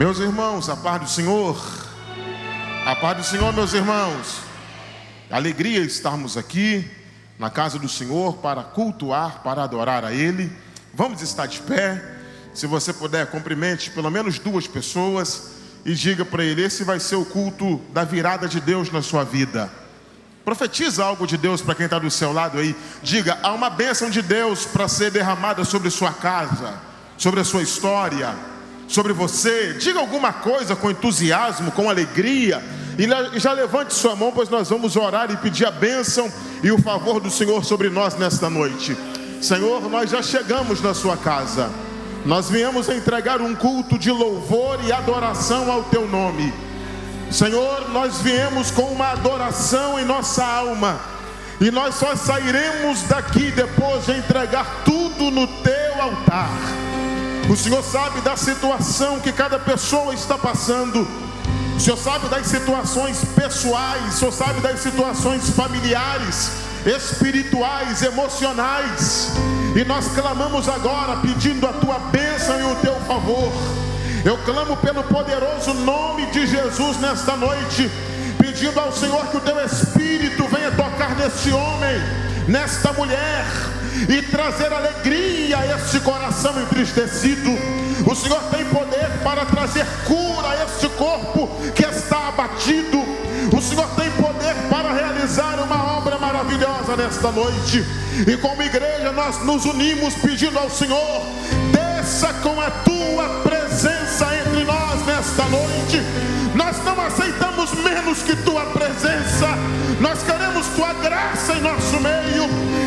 Meus irmãos, a paz do Senhor. A paz do Senhor, meus irmãos. Alegria estarmos aqui na casa do Senhor para cultuar, para adorar a Ele. Vamos estar de pé. Se você puder, cumprimente pelo menos 2 pessoas e diga para ele: esse vai ser o culto da virada de Deus na sua vida. Profetiza algo de Deus para quem está do seu lado aí. Diga: há uma bênção de Deus para ser derramada sobre sua casa, sobre a sua história, sobre você. Diga alguma coisa com entusiasmo, com alegria, e já levante sua mão, pois nós vamos orar e pedir a bênção e o favor do Senhor sobre nós nesta noite. Senhor, nós já chegamos na sua casa. Nós viemos entregar um culto de louvor e adoração ao teu nome. Senhor, nós viemos com uma adoração em nossa alma, e nós só sairemos daqui depois de entregar tudo no teu altar. O Senhor sabe da situação que cada pessoa está passando. O Senhor sabe das situações pessoais, o Senhor sabe das situações familiares, espirituais, emocionais. E nós clamamos agora pedindo a tua bênção e o teu favor. Eu clamo pelo poderoso nome de Jesus nesta noite, pedindo ao Senhor que o teu Espírito venha tocar neste homem, nesta mulher, e trazer alegria a este coração entristecido. O Senhor tem poder para trazer cura a este corpo que está abatido. O Senhor tem poder para realizar uma obra maravilhosa nesta noite. E como igreja nós nos unimos pedindo ao Senhor: desça com a tua presença entre nós nesta noite. Nós não aceitamos menos que tua presença. Nós queremos tua graça em nosso meio.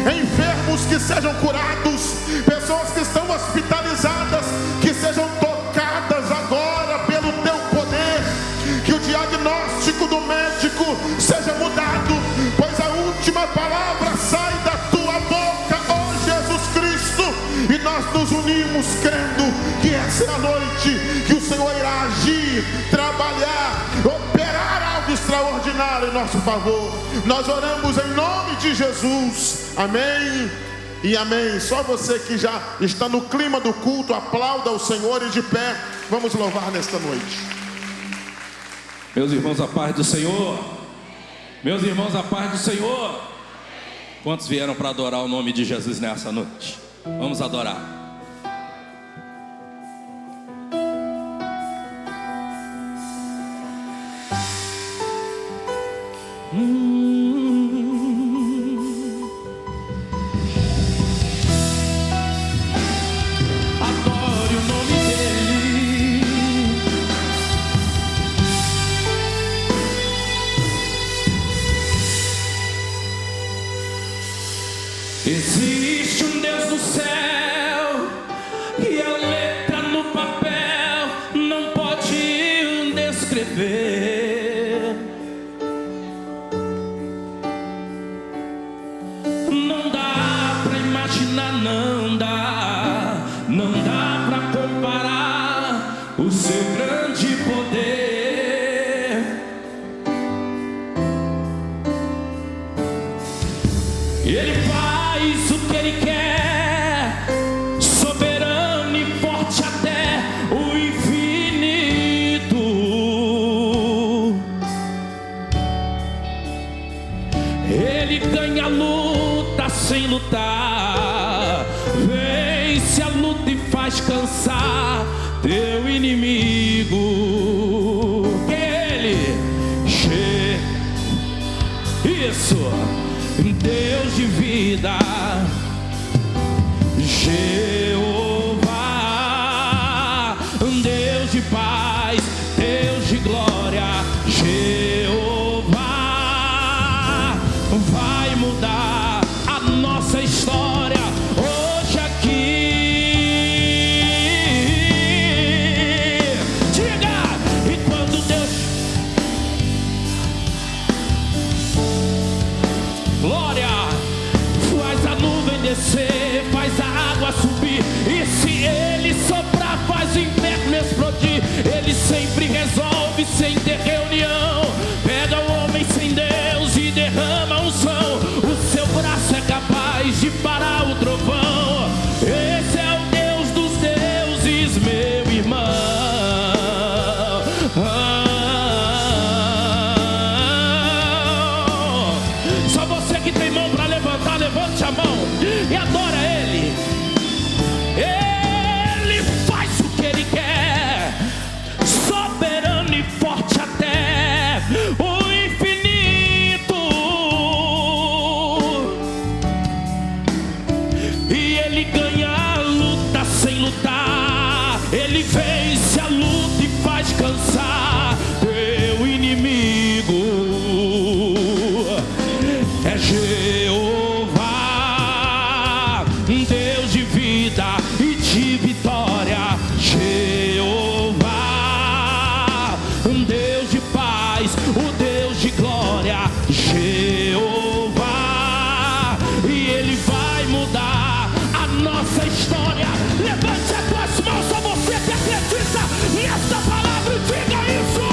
Enfermos que sejam curados, pessoas que estão hospitalizadas que sejam tocadas agora pelo teu poder. Que o diagnóstico do médico seja mudado, pois a última palavra sai da tua boca, ó Jesus Cristo. E nós nos unimos crendo que essa é a noite que o Senhor irá agir, trabalhar, operar algo extraordinário em nosso favor. Nós oramos em nome de Jesus. Amém e amém. Só você que já está no clima do culto, aplauda o Senhor, e de pé vamos louvar nesta noite. Meus irmãos, a paz do Senhor. Meus irmãos, a paz do Senhor. Quantos vieram para adorar o nome de Jesus nessa noite? Vamos adorar. Adore o nome dele. Existe um Deus no céu e a letra no papel não pode descrever. Não dá pra imaginar, não dá pra comparar o seu grande poder. Ele faz o que ele quer, soberano e forte até o infinito. Ele ganha a luta sem lutar, vence a luta e faz cansar teu inimigo. Ele, isso, Deus de vida, Jeová, Deus de paz, Deus de glória, Jeová, vai mudar a nossa história hoje aqui. Diga! E quando Deus, glória, faz a nuvem descer, faz a água subir, e se ele soprar faz o inferno explodir. Ele sempre resolve sem ter reunião, pega o homem sem Deus e derrama unção. O seu braço é capaz de parar o trovão. Esse é o Deus dos deuses, meu irmão. a mão e adora Ele. Ele faz o que Ele quer, soberano e forte até o infinito. E Ele ganha a luta sem lutar. Ele vence a luta e faz cansar teu inimigo. É Jeová, Deus de vida e de vitória. Jeová, Deus de paz, o Deus de glória. Jeová, e Ele vai mudar a nossa história. Levante as tuas mãos, só você que acredita nessa palavra e diga isso.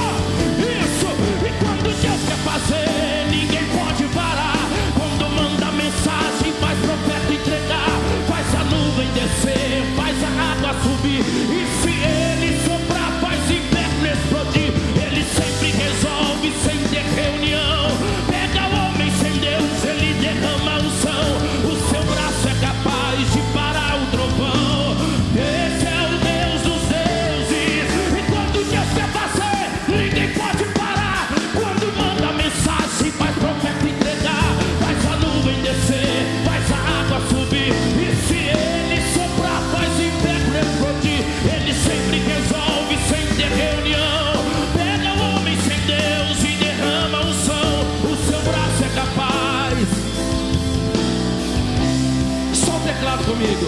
Isso. E quando Deus quer fazer, ninguém pode parar. Quando manda mensagem, faz profeta entregar, faz a nuvem descer, faz a água subir. E se Ele soprar, faz inverno explodir. Ele sempre resolve sem ter reunião. Pega o homem sem Deus, Ele derrama unção. O seu braço é capaz de parar o trovão. Esse é o Deus dos deuses. E quando Deus quer fazer, ninguém pode parar. Quando manda mensagem, faz profeta entregar, faz a nuvem descer, faz a água subir. E se Ele soprar, faz inverno explodir. Ele sempre resolve sem ter reunião. Pega o homem sem Deus e derrama unção. O seu braço é capaz. Só o teclado comigo.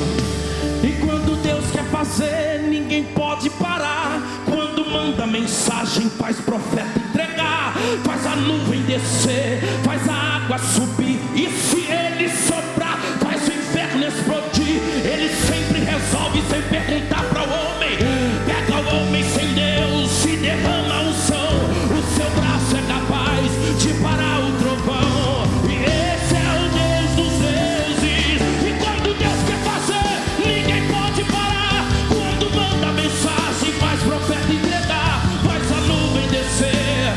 E quando Deus quer fazer, ninguém pode parar. Quando manda mensagem, faz profeta entregar, faz a nuvem descer, faz a água subir. E se Ele soprar, faz o inferno explodir. Ele sempre resolve sem perguntar para o homem. Pega o homem sem Deus e derrama unção. O seu braço é capaz de parar o trovão. E esse é o Deus dos deuses. E quando Deus quer fazer, ninguém pode parar. Quando manda mensagem, faz profeta entregar, faz a nuvem descer.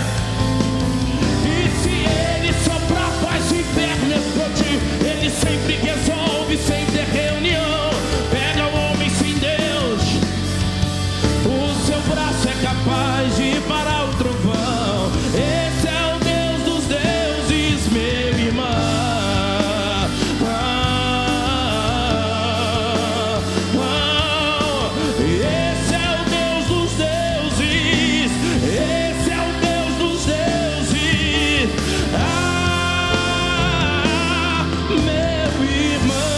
E se Ele soprar, faz o inferno explodir. Ele sempre resolve sem ter reunião. Pega o homem sem Deus, o seu braço é capaz de parar o trovão. Esse é o Deus dos deuses, meu irmão. Esse é o Deus dos deuses. Esse é o Deus dos deuses. Meu irmão.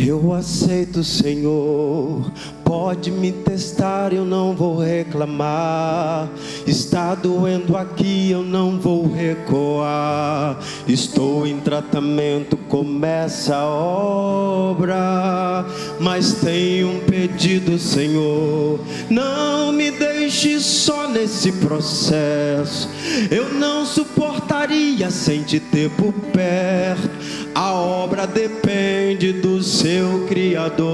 Eu aceito, Senhor, pode me testar, eu não vou reclamar. Está doendo aqui, eu não vou recuar. Estou em tratamento, começa a obra. Mas tenho um pedido, Senhor, não me deixe só nesse processo. Eu não suportaria sem te ter por perto. A obra depende do seu Criador.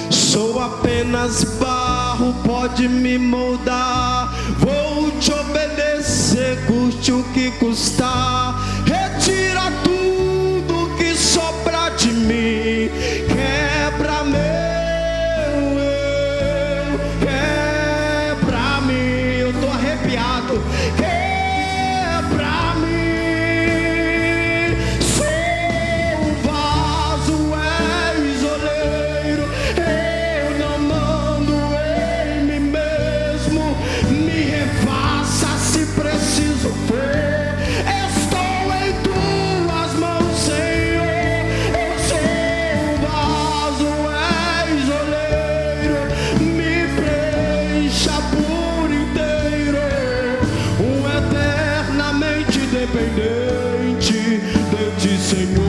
Sou apenas barro, pode me moldar. Vou te obedecer, custe o que custar. Retira tudo que sobrar de mim. Quebra meu eu, quebra mim. Eu tô arrepiado. Independente de ti, Senhor,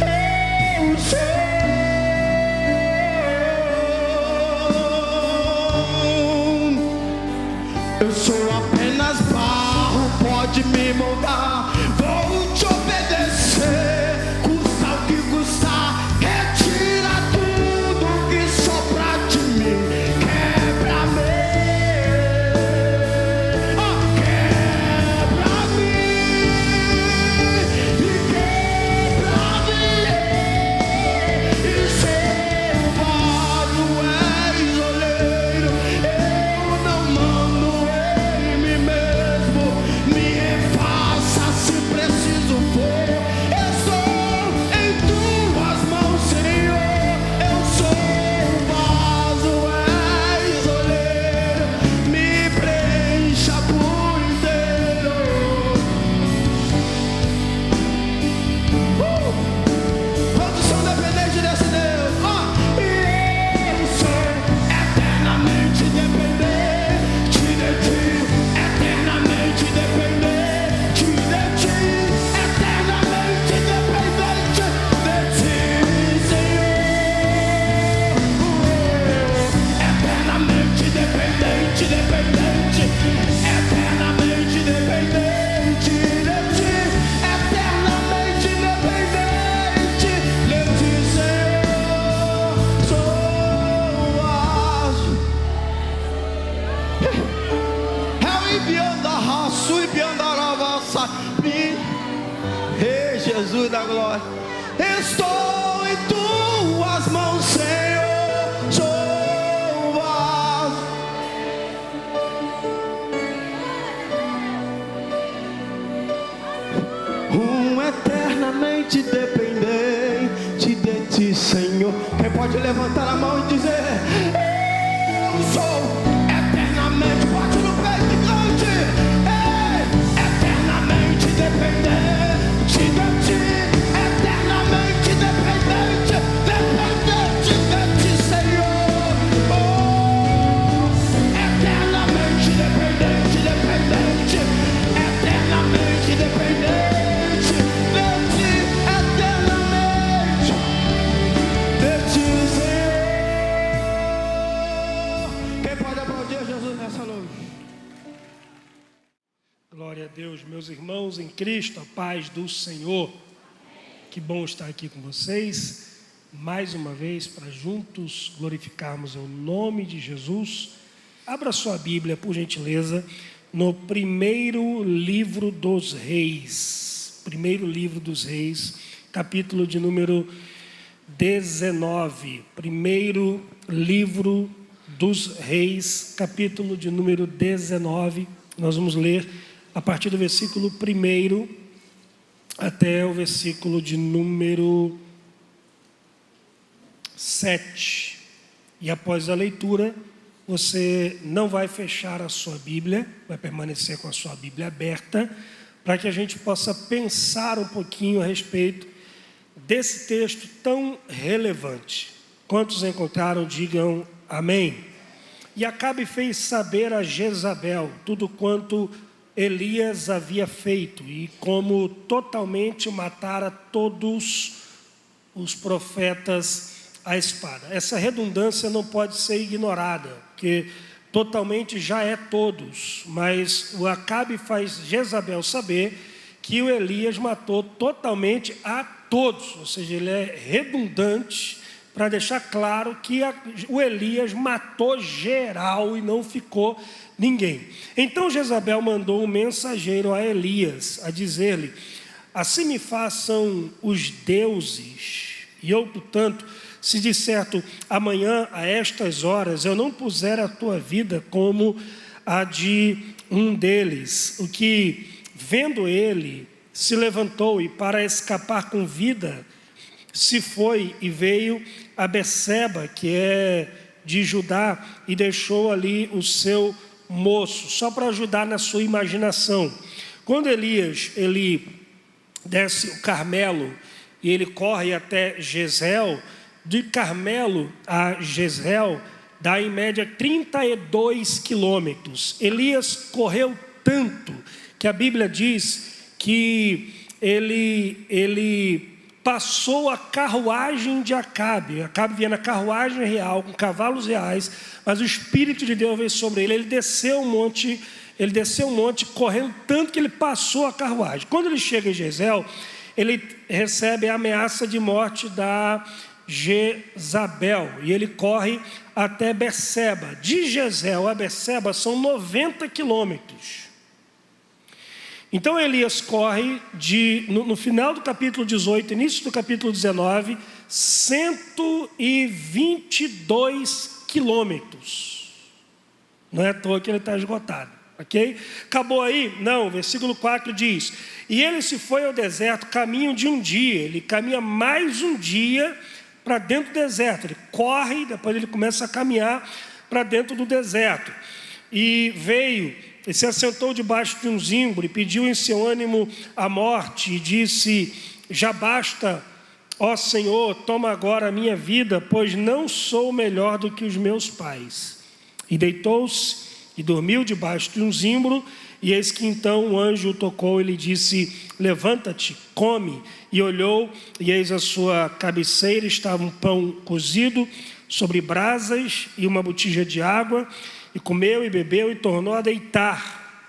eu sou. Eu sou apenas barro, pode me moldar. Vou te obedecer, custa o que custar. Retira tudo que sobra de mim. Quebra-me, quebra-me e quebra-me. E seu vaso és oleiro, eu não mando em mim mesmo. Me refaça se preciso for. Estou em tuas mãos, Senhor. Eu sou o vaso, és oleiro. Me preencha por inteiro. Quantos são dependentes desse Deus? E eu sou eternamente dependente de ti, eternamente dependente de ti, eternamente dependente de ti, Senhor. Eternamente dependente, dependente, eternamente dependente de ti, eternamente dependente de ti, Senhor. Sou enviando a raça, enviando a lavaça. Ei, Jesus da glória, estou em tuas mãos, Senhor. Sou vaso. Eternamente dependente de ti, Senhor. Quem pode levantar a mão e dizer: eu sou eternamente, bate no peito e cante. Ei, eternamente dependente de ti, eternamente dependente, dependente de ti, Senhor. Oh, eternamente dependente, dependente, eternamente dependente. Glória a Deus, meus irmãos em Cristo, a paz do Senhor. Que bom estar aqui com vocês, mais uma vez, para juntos glorificarmos o nome de Jesus. Abra sua Bíblia, por gentileza, no primeiro livro dos Reis. Primeiro livro dos Reis, capítulo de número 19. Primeiro livro dos Reis, capítulo de número 19. Nós vamos ler a partir do versículo 1 até o versículo de número 7. E após a leitura, você não vai fechar a sua Bíblia, vai permanecer com a sua Bíblia aberta, para que a gente possa pensar um pouquinho a respeito desse texto tão relevante. Quantos encontraram, digam amém. E Acabe fez saber a Jezabel tudo quanto Elias havia feito e como totalmente matara todos os profetas à espada. Essa redundância não pode ser ignorada, porque totalmente já é todos, mas o Acabe faz Jezabel saber que o Elias matou totalmente a todos, ou seja, ele é redundante para deixar claro que o Elias matou geral e não ficou ninguém. Então Jezabel mandou um mensageiro a Elias, a dizer-lhe: assim me façam os deuses, e eu, portanto, se de certo amanhã a estas horas eu não puser a tua vida como a de um deles, o que, vendo ele, se levantou e para escapar com vida, se foi e veio a Beceba, que é de Judá, e deixou ali o seu moço, só para ajudar na sua imaginação. Quando Elias, ele desce o Carmelo e ele corre até Jezreel, de Carmelo a Jezreel dá em média 32 quilômetros. Elias correu tanto que a Bíblia diz que ele passou a carruagem de Acabe. Acabe vinha na carruagem real, com cavalos reais, mas o Espírito de Deus veio sobre ele. Ele desceu um monte correndo, tanto que ele passou a carruagem. Quando ele chega em Jezreel, ele recebe a ameaça de morte da Jezabel, e ele corre até Berseba. De Jezreel a Berseba são 90 quilômetros. Então Elias corre no final do capítulo 18, início do capítulo 19, 122 quilômetros. Não é à toa que ele está esgotado, ok? Acabou aí? Não, o versículo 4 diz: e ele se foi ao deserto, caminho de um dia. Ele caminha mais um dia para dentro do deserto. Ele corre, depois ele começa a caminhar para dentro do deserto. E ele se assentou debaixo de um zimbro e pediu em seu ânimo a morte, e disse: já basta, ó Senhor, toma agora a minha vida, pois não sou melhor do que os meus pais. E deitou-se e dormiu debaixo de um zimbro, e eis que então o anjo o tocou e lhe disse: levanta-te, come. E olhou, e eis à sua cabeceira estava um pão cozido sobre brasas e uma botija de água. E comeu e bebeu e tornou a deitar.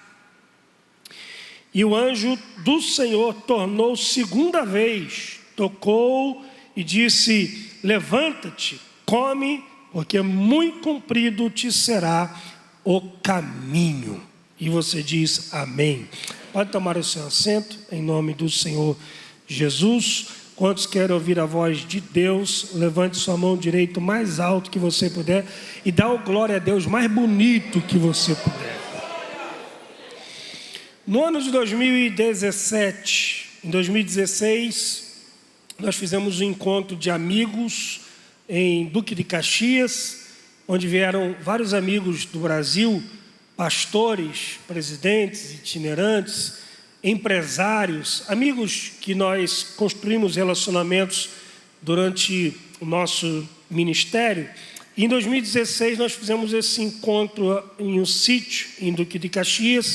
E o anjo do Senhor tornou segunda vez, tocou e disse: levanta-te, come, porque muito comprido te será o caminho. E você diz amém. Pode tomar o seu assento, em nome do Senhor Jesus. Quantos querem ouvir a voz de Deus, levante sua mão direita o mais alto que você puder e dá o glória a Deus mais bonito que você puder. No ano de 2017, em 2016, nós fizemos um encontro de amigos em Duque de Caxias, onde vieram vários amigos do Brasil, pastores, presidentes, itinerantes, empresários, amigos que nós construímos relacionamentos durante o nosso ministério. E em 2016 nós fizemos esse encontro em um sítio em Duque de Caxias,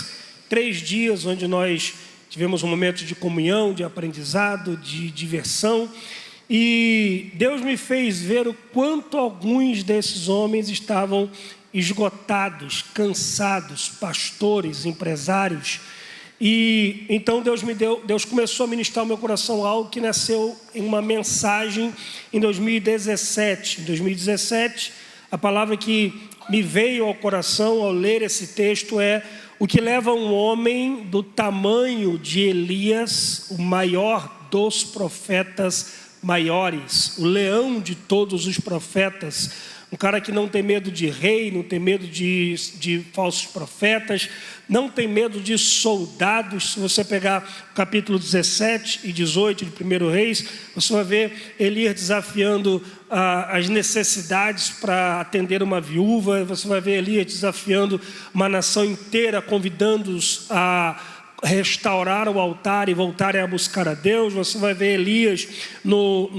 3 dias onde nós tivemos um momento de comunhão, de aprendizado, de diversão. E Deus me fez ver o quanto alguns desses homens estavam esgotados, cansados, pastores, empresários. E então Deus começou a ministrar ao meu coração algo que nasceu em uma mensagem em 2017. Em 2017, a palavra que me veio ao coração ao ler esse texto é: o que leva um homem do tamanho de Elias, o maior dos profetas maiores, o leão de todos os profetas, um cara que não tem medo de rei, não tem medo de falsos profetas, não tem medo de soldados. Se você pegar o capítulo 17 e 18 de 1 Reis, você vai ver Elias desafiando as necessidades para atender uma viúva. Você vai ver Elias desafiando uma nação inteira, convidando-os a restaurar o altar e voltarem a buscar a Deus. Você vai ver Elias no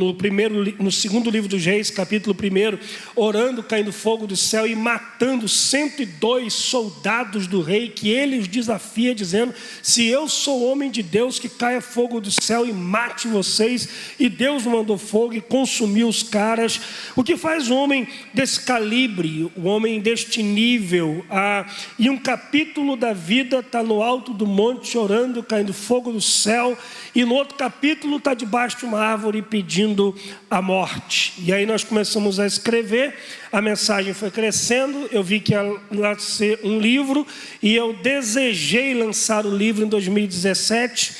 segundo livro dos Reis, capítulo 1, orando, caindo fogo do céu e matando 102 soldados do rei, que ele os desafia, dizendo: se eu sou homem de Deus, que caia fogo do céu e mate vocês. E Deus mandou fogo e consumiu os caras. O que faz um homem desse calibre, um homem deste nível, e um capítulo da vida está no alto do monte chorando, caindo fogo do céu, e no outro capítulo está debaixo de uma árvore pedindo a morte. E aí nós começamos a escrever, a mensagem foi crescendo, eu vi que ia nascer um livro, e eu desejei lançar o livro em 2017,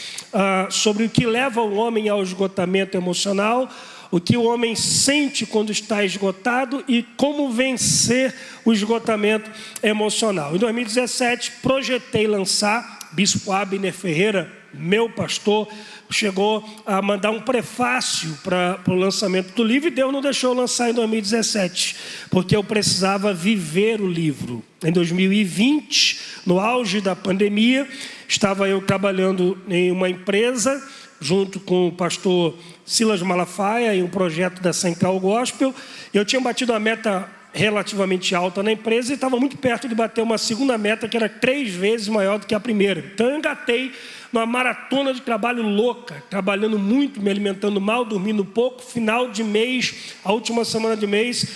sobre o que leva o homem ao esgotamento emocional, o que o homem sente quando está esgotado e como vencer o esgotamento emocional. Em 2017, projetei lançar. Bispo Abner Ferreira, meu pastor, chegou a mandar um prefácio para o lançamento do livro, e Deus não deixou eu lançar em 2017, porque eu precisava viver o livro. Em 2020, no auge da pandemia, estava eu trabalhando em uma empresa, junto com o pastor Silas Malafaia, em um projeto da Central Gospel. Eu tinha batido a meta relativamente alta na empresa e estava muito perto de bater uma segunda meta que era 3 vezes maior do que a primeira. Então eu engatei numa maratona de trabalho louca, trabalhando muito, me alimentando mal, dormindo pouco. Final de mês, a última semana de mês,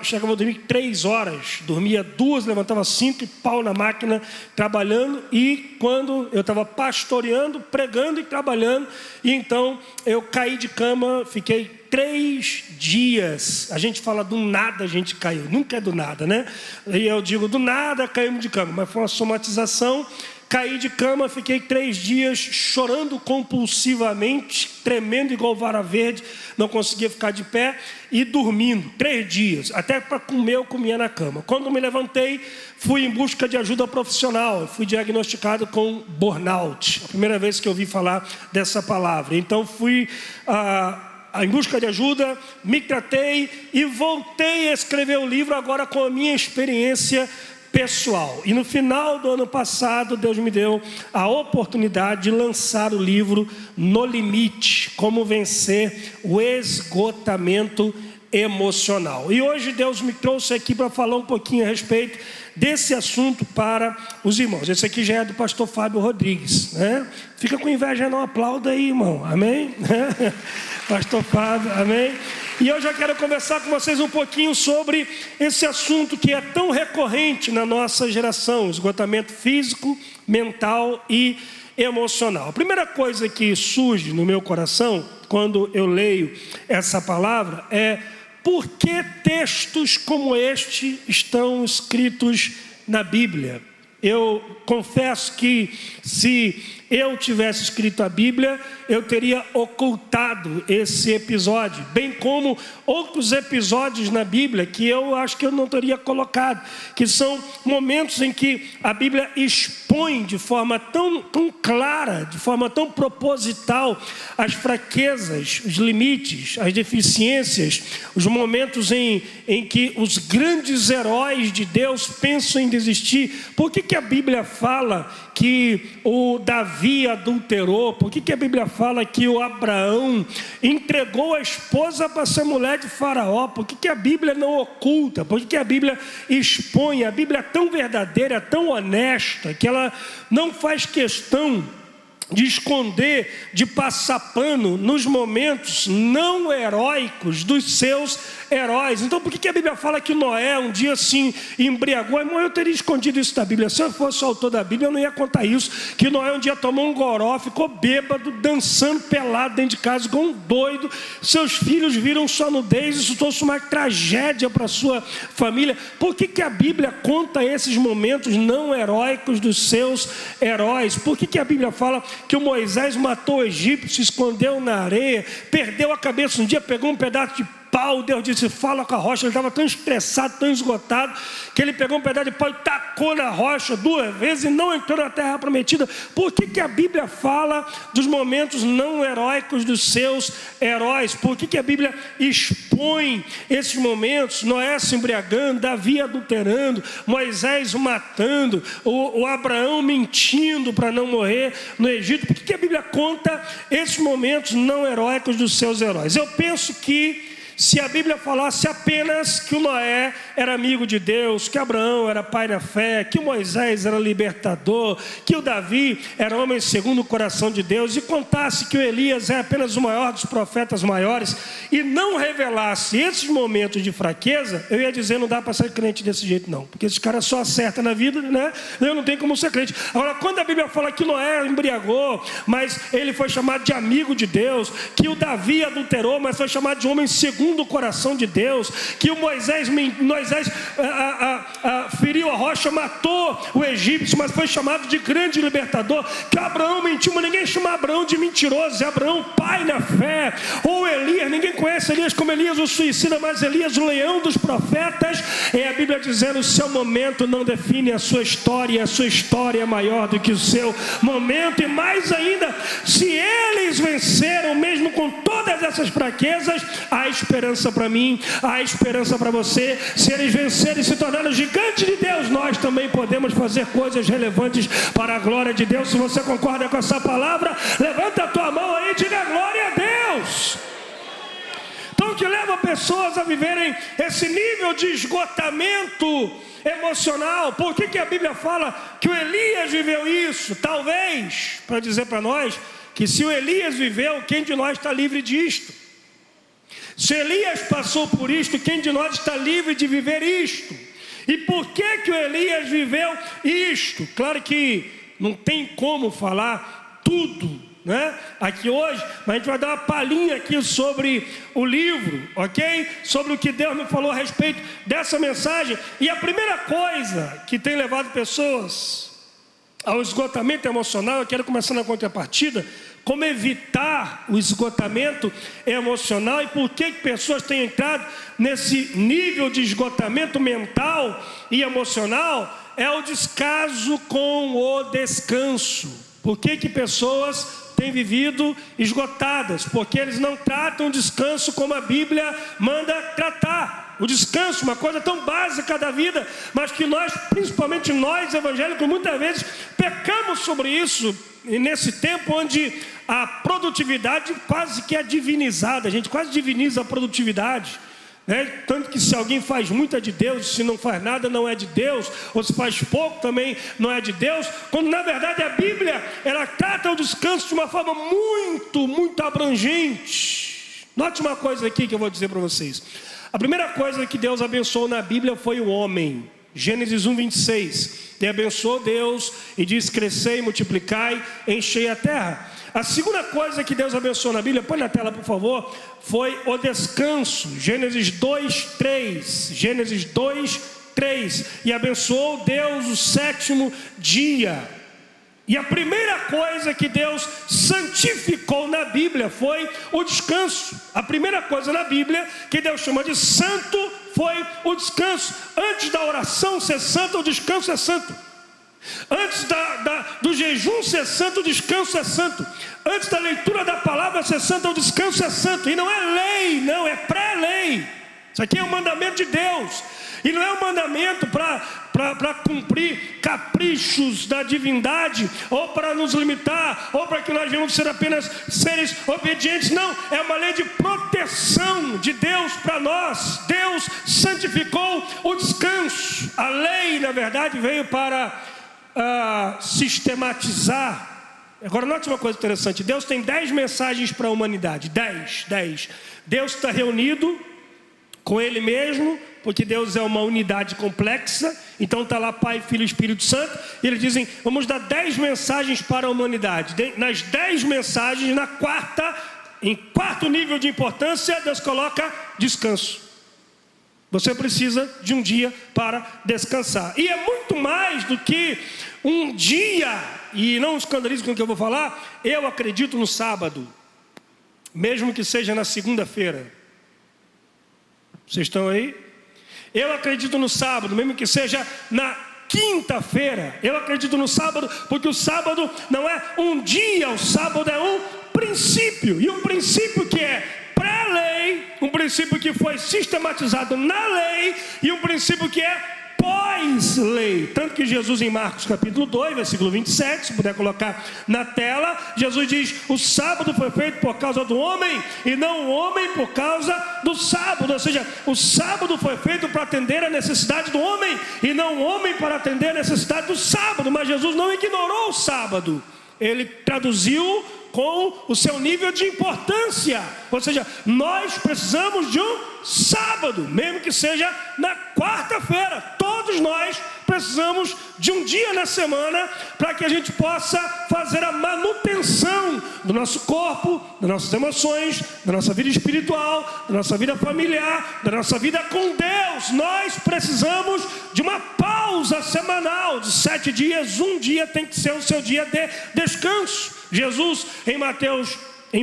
chegava a dormir 3 horas, dormia 2, levantava 5 e pau na máquina, trabalhando. E quando eu estava pastoreando, pregando e trabalhando, e então eu caí de cama, fiquei 3 dias. A gente fala do nada, a gente caiu, nunca é do nada, né? E eu digo do nada, caímos de cama, mas foi uma somatização. Caí de cama, fiquei 3 dias chorando compulsivamente, tremendo igual vara verde, não conseguia ficar de pé e dormindo 3 dias, até para comer eu comia na cama. Quando me levantei, fui em busca de ajuda profissional. Eu fui diagnosticado com burnout, a primeira vez que eu ouvi falar dessa palavra. Então fui em busca de ajuda, me tratei e voltei a escrever o livro agora com a minha experiência pessoal. E no final do ano passado, Deus me deu a oportunidade de lançar o livro No Limite, como vencer o esgotamento emocional. E hoje Deus me trouxe aqui para falar um pouquinho a respeito desse assunto para os irmãos. Esse aqui já é do pastor Fábio Rodrigues, né? Fica com inveja, não aplauda aí, irmão, amém? Pastor Fábio, amém? E eu já quero conversar com vocês um pouquinho sobre esse assunto que é tão recorrente na nossa geração: esgotamento físico, mental e emocional. A primeira coisa que surge no meu coração quando eu leio essa palavra é: por que textos como este estão escritos na Bíblia? Eu confesso que se eu tivesse escrito a Bíblia, eu teria ocultado esse episódio, bem como outros episódios na Bíblia que eu acho que eu não teria colocado, que são momentos em que a Bíblia expõe de forma tão clara, de forma tão proposital, as fraquezas, os limites, as deficiências, os momentos em que os grandes heróis de Deus pensam em desistir. Por que a Bíblia fala que o Davi adulterou? Por que a Bíblia fala que o Abraão entregou a esposa para ser mulher de Faraó? Por que a Bíblia não oculta? Por que a Bíblia expõe? A Bíblia é tão verdadeira, tão honesta, que ela não faz questão de esconder, de passar pano nos momentos não heróicos dos seus heróis. Então por que a Bíblia fala que Noé um dia se embriagou? Irmão, eu teria escondido isso da Bíblia. Se eu fosse o autor da Bíblia, eu não ia contar isso, que Noé um dia tomou um goró, ficou bêbado, dançando pelado dentro de casa igual um doido. Seus filhos viram sua nudez, isso trouxe uma tragédia para a sua família. Por que a Bíblia conta esses momentos não heróicos dos seus heróis? Por que a Bíblia fala que o Moisés matou o egípcio, se escondeu na areia, perdeu a cabeça um dia, pegou um pedaço de pau, Deus disse, fala com a rocha. Ele estava tão estressado, tão esgotado, que ele pegou um pedaço de pau e tacou na rocha 2 vezes e não entrou na terra prometida? Por que a Bíblia fala dos momentos não heróicos dos seus heróis? Por que a Bíblia expõe esses momentos? Noé se embriagando, Davi adulterando, Moisés o matando, o Abraão mentindo para não morrer no Egito. Por que a Bíblia conta esses momentos não heróicos dos seus heróis? Eu penso que se a Bíblia falasse apenas que o Noé era amigo de Deus, que Abraão era pai na fé, que o Moisés era libertador, que o Davi era homem segundo o coração de Deus, e contasse que o Elias é apenas o maior dos profetas maiores, e não revelasse esses momentos de fraqueza, eu ia dizer, não dá para ser crente desse jeito não, porque esse cara só acerta na vida, né? Eu não tenho como ser crente. Agora, quando a Bíblia fala que Noé embriagou, mas ele foi chamado de amigo de Deus, que o Davi adulterou, mas foi chamado de homem segundo o coração de Deus, que o Moisés feriu a rocha, matou o egípcio, mas foi chamado de grande libertador, que Abraão mentiu, mas ninguém chama Abraão de mentiroso, é Abraão pai na fé. Ou Elias, ninguém conhece Elias como Elias o suicida, mas Elias o leão dos profetas. É a Bíblia dizendo, o seu momento não define a sua história, a sua história é maior do que o seu momento. E mais ainda, se eles venceram mesmo com todas essas fraquezas, há esperança para mim, há esperança para você. Se eles vencerem e se tornarem gigantes de Deus, nós também podemos fazer coisas relevantes para a glória de Deus. Se você concorda com essa palavra, levanta a tua mão aí e diga glória a Deus. Então, o que leva pessoas a viverem esse nível de esgotamento emocional. Por que a Bíblia fala que o Elias viveu isso? Talvez para dizer para nós que se o Elias viveu, quem de nós está livre disto? Se Elias passou por isto, quem de nós está livre de viver isto? E por que o Elias viveu isto? Claro que não tem como falar tudo, né, aqui hoje, mas a gente vai dar uma palhinha aqui sobre o livro, ok? Sobre o que Deus me falou a respeito dessa mensagem. E a primeira coisa que tem levado pessoas ao esgotamento emocional, eu quero começar na contrapartida, como evitar o esgotamento emocional e por que pessoas têm entrado nesse nível de esgotamento mental e emocional, é o descaso com o descanso. Por que pessoas têm vivido esgotadas? Porque eles não tratam o descanso como a Bíblia manda tratar. O descanso, uma coisa tão básica da vida, mas que nós, principalmente nós evangélicos, muitas vezes pecamos sobre isso. E nesse tempo onde a produtividade quase que é divinizada, a gente quase diviniza a produtividade, né? Tanto que se alguém faz muito é de Deus, se não faz nada não é de Deus, ou se faz pouco também não é de Deus, quando na verdade a Bíblia, ela trata o descanso de uma forma muito abrangente. Note uma coisa aqui que eu vou dizer para vocês. A primeira coisa que Deus abençoou na Bíblia foi o homem. Gênesis 1:26. E abençoou Deus e diz: crescei, multiplicai, enchei a terra. A segunda coisa que Deus abençoou na Bíblia, põe na tela por favor, foi o descanso. Gênesis 2:3. Gênesis 2:3. E abençoou Deus o sétimo dia. E a primeira coisa que Deus santificou na Bíblia foi o descanso. A primeira coisa na Bíblia que Deus chama de santo foi o descanso. Antes da oração ser santo, o descanso é santo. Antes do jejum ser santo, o descanso é santo. Antes da leitura da palavra ser santa, o descanso é santo. E não é lei, não, é pré-lei. Isso aqui é um mandamento de Deus. E não é um mandamento para cumprir caprichos da divindade, ou para nos limitar, ou para que nós venhamos ser apenas seres obedientes. Não, é uma lei de proteção de Deus para nós. Deus santificou o descanso. A lei, na verdade, veio para sistematizar. Agora, note uma coisa interessante. Deus tem 10 mensagens para a humanidade. 10. Deus está reunido com Ele mesmo, porque Deus é uma unidade complexa. Então está lá Pai, Filho e Espírito Santo. E eles dizem: vamos dar 10 mensagens para a humanidade. Nas 10 mensagens, em quarto nível de importância, Deus coloca descanso. Você precisa de um dia para descansar. E é muito mais do que um dia. E não escandalize com o que eu vou falar. Eu acredito no sábado, mesmo que seja na segunda-feira. Vocês estão aí? Eu acredito no sábado, mesmo que seja na quinta-feira. Eu acredito no sábado, porque o sábado não é um dia, o sábado é um princípio. E um princípio que é pré-lei, um princípio que foi sistematizado na lei, e um princípio que é pós-lei. Tanto que Jesus, em Marcos capítulo 2, versículo 27, se puder colocar na tela, Jesus diz: o sábado foi feito por causa do homem, e não o homem por causa do sábado. Ou seja, o sábado foi feito para atender a necessidade do homem, e não o homem para atender a necessidade do sábado. Mas Jesus não ignorou o sábado. Ele traduziu com o seu nível de importância. Ou seja, nós precisamos de um sábado, mesmo que seja na quarta-feira. Todos nós precisamos de um dia na semana para que a gente possa fazer a manutenção do nosso corpo, das nossas emoções, da nossa vida espiritual, da nossa vida familiar, da nossa vida com Deus. Nós precisamos de uma pausa semanal de 7 dias. Um dia tem que ser o seu dia de descanso. Jesus, em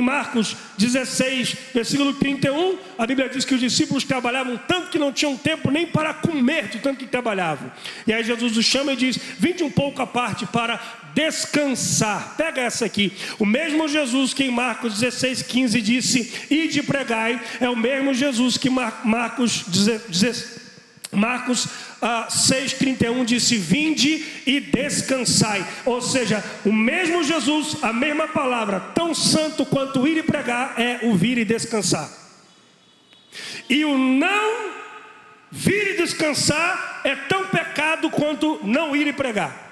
Marcos 16, versículo 31, a Bíblia diz que os discípulos trabalhavam tanto que não tinham tempo nem para comer, de tanto que trabalhavam. E aí Jesus os chama e diz: vinde um pouco à parte para descansar. Pega essa aqui. O mesmo Jesus que em Marcos 16, 15 disse: ide e pregai, é o mesmo Jesus que Marcos 6,31 disse: vinde e descansai. Ou seja, o mesmo Jesus, a mesma palavra, tão santo quanto ir e pregar, é o vir e descansar. E o não vir e descansar é tão pecado quanto não ir e pregar.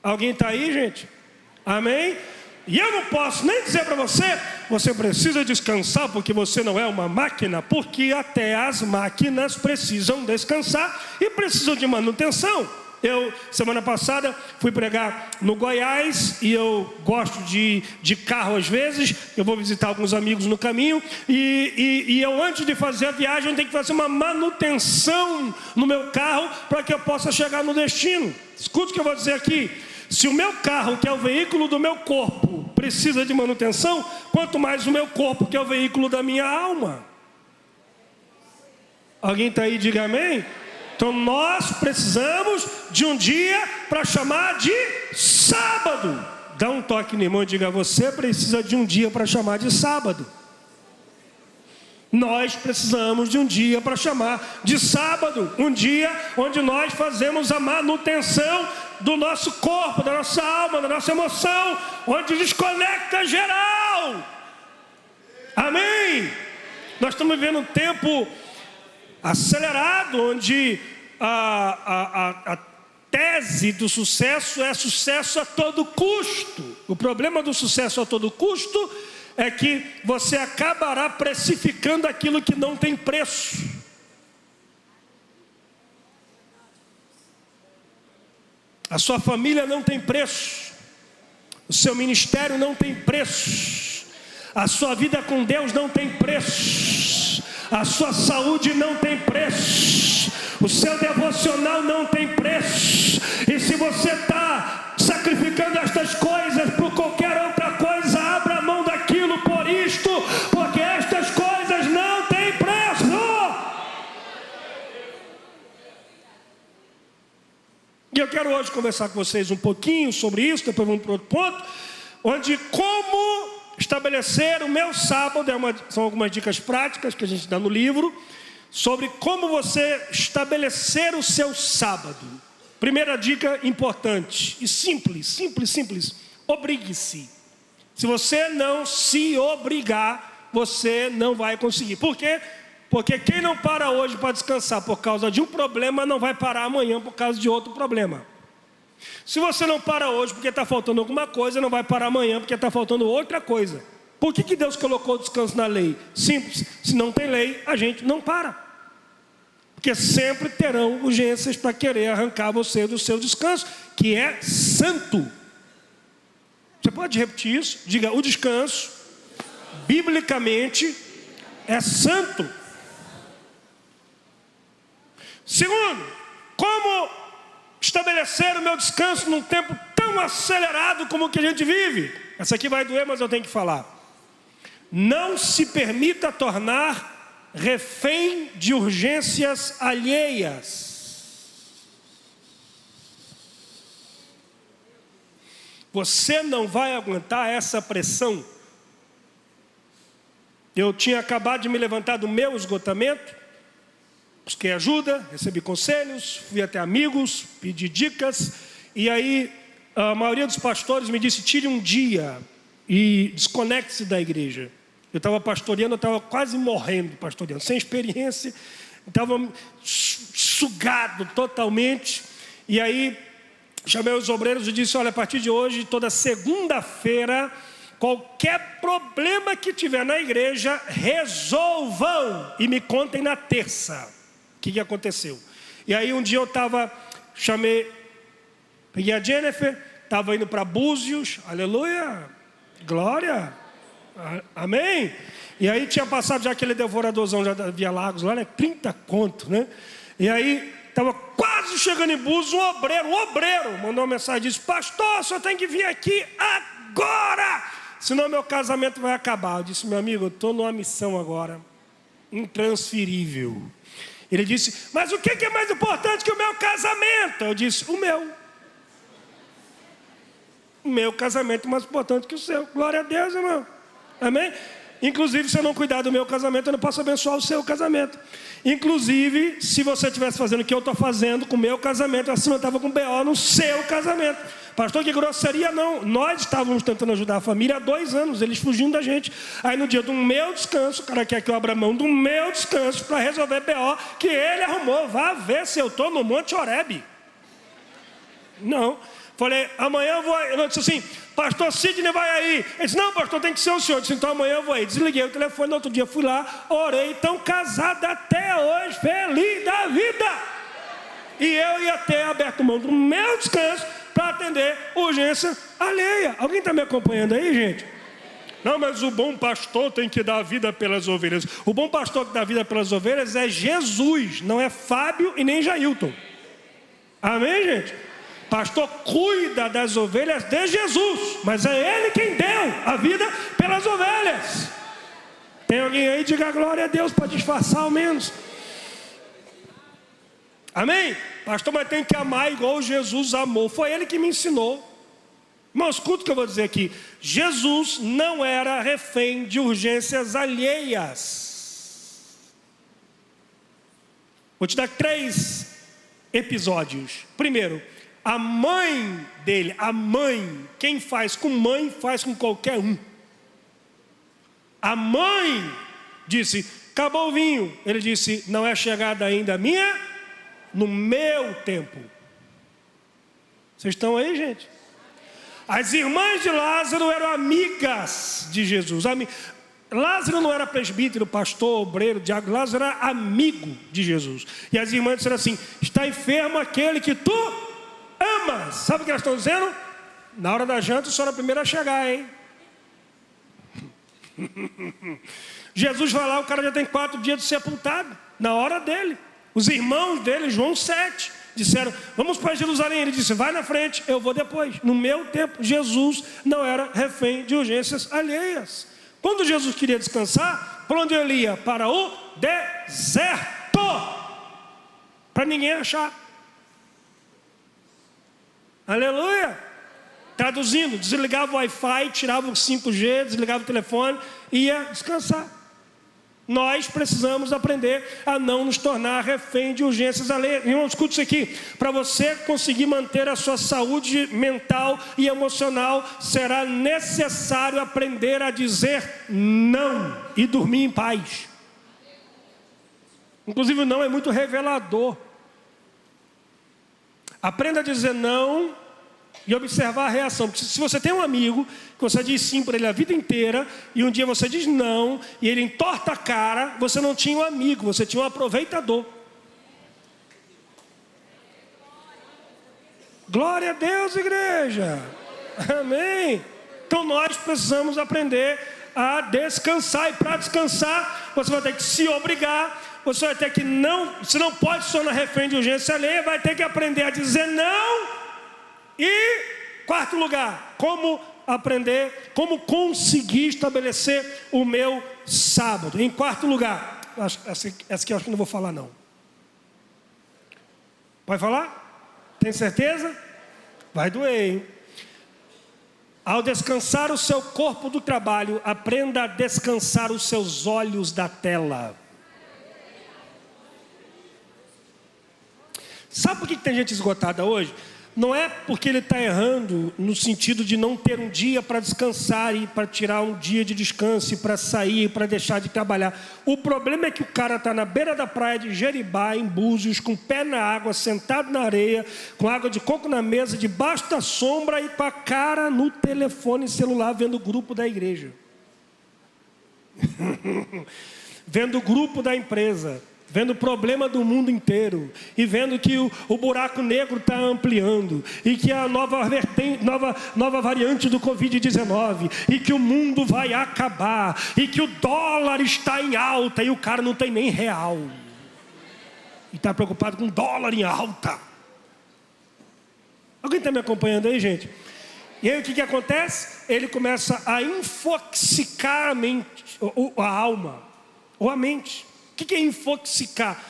Alguém está aí, gente? Amém? E eu não posso nem dizer para você, você precisa descansar porque você não é uma máquina, porque até as máquinas precisam descansar e precisam de manutenção. Eu, semana passada, fui pregar no Goiás e eu gosto de carro às vezes. Eu vou visitar alguns amigos no caminho e eu, antes de fazer a viagem, eu tenho que fazer uma manutenção no meu carro para que eu possa chegar no destino. Escute o que eu vou dizer aqui. Se o meu carro, que é o veículo do meu corpo, precisa de manutenção, quanto mais o meu corpo, que é o veículo da minha alma. Alguém está aí, diga amém? Então nós precisamos de um dia para chamar de sábado. Dá um toque no irmão e diga: você precisa de um dia para chamar de sábado. Nós precisamos de um dia para chamar de sábado. Um dia onde nós fazemos a manutenção do nosso corpo, da nossa alma, da nossa emoção, onde desconecta geral. Amém? Nós estamos vivendo um tempo acelerado, onde a tese do sucesso é sucesso a todo custo. O problema do sucesso a todo custo é que você acabará precificando aquilo que não tem preço. A sua família não tem preço, o seu ministério não tem preço, a sua vida com Deus não tem preço, a sua saúde não tem preço, o seu devocional não tem preço. E se você está sacrificando estas coisas por qualquer outra coisa, abra a mão daquilo por isto, porque estas coisas não têm preço. E eu quero hoje conversar com vocês um pouquinho sobre isso, depois vamos para outro ponto, onde como estabelecer o meu sábado, são algumas dicas práticas que a gente dá no livro, sobre como você estabelecer o seu sábado. Primeira dica importante e simples, obrigue-se. Se você não se obrigar, você não vai conseguir. Por quê? Porque quem não para hoje para descansar por causa de um problema, não vai parar amanhã por causa de outro problema. Se você não para hoje porque está faltando alguma coisa, não vai parar amanhã porque está faltando outra coisa. Por que Deus colocou o descanso na lei? Simples, se não tem lei, a gente não para. Porque sempre terão urgências para querer arrancar você do seu descanso, que é santo. Você pode repetir isso? Diga: o descanso, biblicamente, é santo. Segundo, como estabelecer o meu descanso num tempo tão acelerado como o que a gente vive? Essa aqui vai doer, mas eu tenho que falar. Não se permita tornar refém de urgências alheias. Você não vai aguentar essa pressão. Eu tinha acabado de me levantar do meu esgotamento, busquei ajuda, recebi conselhos, fui até amigos, pedi dicas, e aí a maioria dos pastores me disse: tire um dia e desconecte-se da igreja. Eu estava pastoreando, eu estava quase morrendo pastoreando, sem experiência, estava sugado totalmente. E aí chamei os obreiros e disse: olha, a partir de hoje, toda segunda-feira, qualquer problema que tiver na igreja, resolvam e me contem na terça. O que aconteceu? E aí um dia eu peguei a Jennifer, estava indo para Búzios, aleluia, glória, amém? E aí tinha passado já aquele devoradorzão já da Via Lagos lá, né? 30 conto, né? E aí estava quase chegando em Búzios, um obreiro mandou uma mensagem, disse: pastor, o senhor tem que vir aqui agora, senão meu casamento vai acabar. Eu disse: meu amigo, eu estou numa missão agora, intransferível. Ele disse: mas o que é mais importante que o meu casamento? Eu disse: o meu casamento é mais importante que o seu. Glória a Deus, irmão. Amém? Inclusive, se eu não cuidar do meu casamento, eu não posso abençoar o seu casamento. Inclusive, se você estivesse fazendo o que eu estou fazendo com o meu casamento, assim eu estava com BO no seu casamento. Pastor, que grosseria, não. Nós estávamos tentando ajudar a família há 2 anos, eles fugindo da gente. Aí no dia do meu descanso, o cara quer que eu abra mão do meu descanso para resolver BO que ele arrumou. Vá ver se eu estou no Monte Horebe. Não. Falei, amanhã eu vou. Eu disse assim, pastor Sidney vai aí. Ele disse, não, pastor, tem que ser o senhor. Eu disse, então amanhã eu vou aí. Desliguei o telefone, no outro dia fui lá, orei, tão casado até hoje, feliz da vida. E eu ia ter aberto mão do meu descanso para atender urgência alheia. Alguém está me acompanhando aí, gente? Não, mas o bom pastor tem que dar a vida pelas ovelhas. O bom pastor que dá a vida pelas ovelhas é Jesus, não é Fábio e nem Jailton. Amém, gente? Pastor cuida das ovelhas de Jesus, mas é Ele quem deu a vida pelas ovelhas. Tem alguém aí? Diga glória a Deus para disfarçar ao menos. Amém? Pastor, mas tem que amar igual Jesus amou. Foi Ele que me ensinou. Irmão, escuta o que eu vou dizer aqui. Jesus não era refém de urgências alheias. Vou te dar 3 episódios. Primeiro, a mãe dele, quem faz com mãe, faz com qualquer um. A mãe disse, acabou o vinho. Ele disse, não é chegada ainda a minha, no meu tempo. Vocês estão aí, gente? As irmãs de Lázaro eram amigas de Jesus. Lázaro não era presbítero, pastor, obreiro, diácono. Lázaro era amigo de Jesus. E as irmãs disseram assim, está enfermo aquele que tu amas. Sabe o que elas estão dizendo? Na hora da janta, o senhor é o primeiro a chegar, hein? Jesus vai lá, o cara já tem 4 dias de sepultado. Na hora dele. Os irmãos dele, João 7, disseram, vamos para Jerusalém. Ele disse, vai na frente, eu vou depois. No meu tempo, Jesus não era refém de urgências alheias. Quando Jesus queria descansar, para onde ele ia? Para o deserto. Para ninguém achar. Aleluia. Traduzindo, desligava o Wi-Fi, tirava o 5G, desligava o telefone e ia descansar. Nós precisamos aprender a não nos tornar refém de urgências alheias. Irmão, escute isso aqui. Para você conseguir manter a sua saúde mental e emocional, será necessário aprender a dizer não e dormir em paz. Inclusive o não é muito revelador. Aprenda a dizer não e observar a reação. Porque se você tem um amigo que você diz sim para ele a vida inteira e um dia você diz não e ele entorta a cara, você não tinha um amigo, você tinha um aproveitador. Glória a Deus, igreja. Amém. Então nós precisamos aprender a descansar. E para descansar, você vai ter que se obrigar. Você vai ter que você não pode se tornar refém de urgência alheia, vai ter que aprender a dizer não. E, 4º lugar, como conseguir estabelecer o meu sábado. Em 4º lugar, essa aqui eu acho que não vou falar não. Pode falar? Tem certeza? Vai doer, hein? Ao descansar o seu corpo do trabalho, aprenda a descansar os seus olhos da tela. Sabe por que tem gente esgotada hoje? Não é porque ele está errando no sentido de não ter um dia para descansar e para tirar um dia de descanso e para sair, para deixar de trabalhar. O problema é que o cara está na beira da praia de Jeribá, em Búzios, com o pé na água, sentado na areia, com água de coco na mesa, debaixo da sombra e com a cara no telefone celular, vendo o grupo da igreja. Vendo o grupo da empresa. Vendo o problema do mundo inteiro, e vendo que o buraco negro está ampliando, e que a nova variante do Covid-19, e que o mundo vai acabar, e que o dólar está em alta, e o cara não tem nem real, e está preocupado com dólar em alta. Alguém está me acompanhando aí, gente? E aí o que acontece? Ele começa a infoxicar a mente, a alma, ou a mente. O que é infoxicar?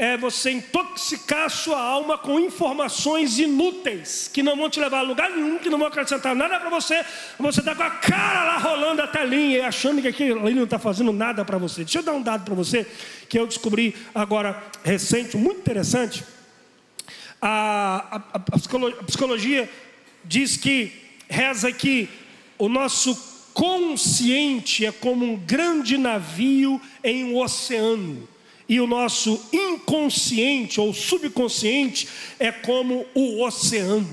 é você intoxicar a sua alma com informações inúteis, que não vão te levar a lugar nenhum, que não vão acrescentar nada para você. Você está com a cara lá rolando a telinha e achando que aquilo ali não está fazendo nada para você. Deixa eu dar um dado para você, que eu descobri agora recente, muito interessante. A psicologia diz que, reza que o nosso consciente é como um grande navio em um oceano. E o nosso inconsciente ou subconsciente é como o oceano.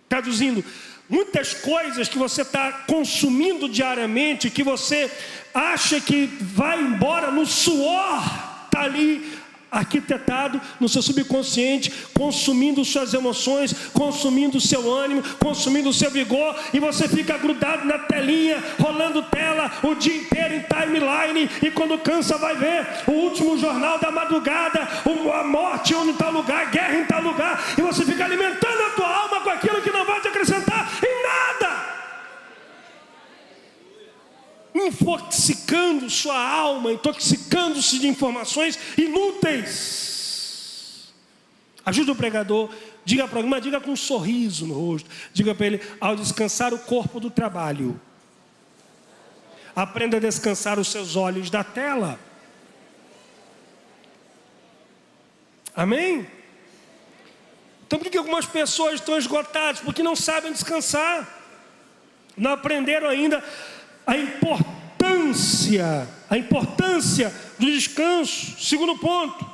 Traduzindo, muitas coisas que você está consumindo diariamente, que você acha que vai embora no suor, está ali arquitetado no seu subconsciente, consumindo suas emoções, consumindo o seu ânimo, consumindo o seu vigor, e você fica grudado na telinha, rolando tela o dia inteiro em timeline, e quando cansa vai ver o último jornal da madrugada, a morte em tal lugar, guerra em tal lugar, e você fica alimentando a tua alma com aquilo que não vai te acrescentar em nada, intoxicando sua alma, intoxicando-se de informações inúteis. Ajude o pregador, diga para alguém, diga com um sorriso no rosto, diga para ele: ao descansar o corpo do trabalho, aprenda a descansar os seus olhos da tela. Amém? Então por que algumas pessoas estão esgotadas? Porque não sabem descansar, não aprenderam ainda a importância do descanso. Segundo ponto,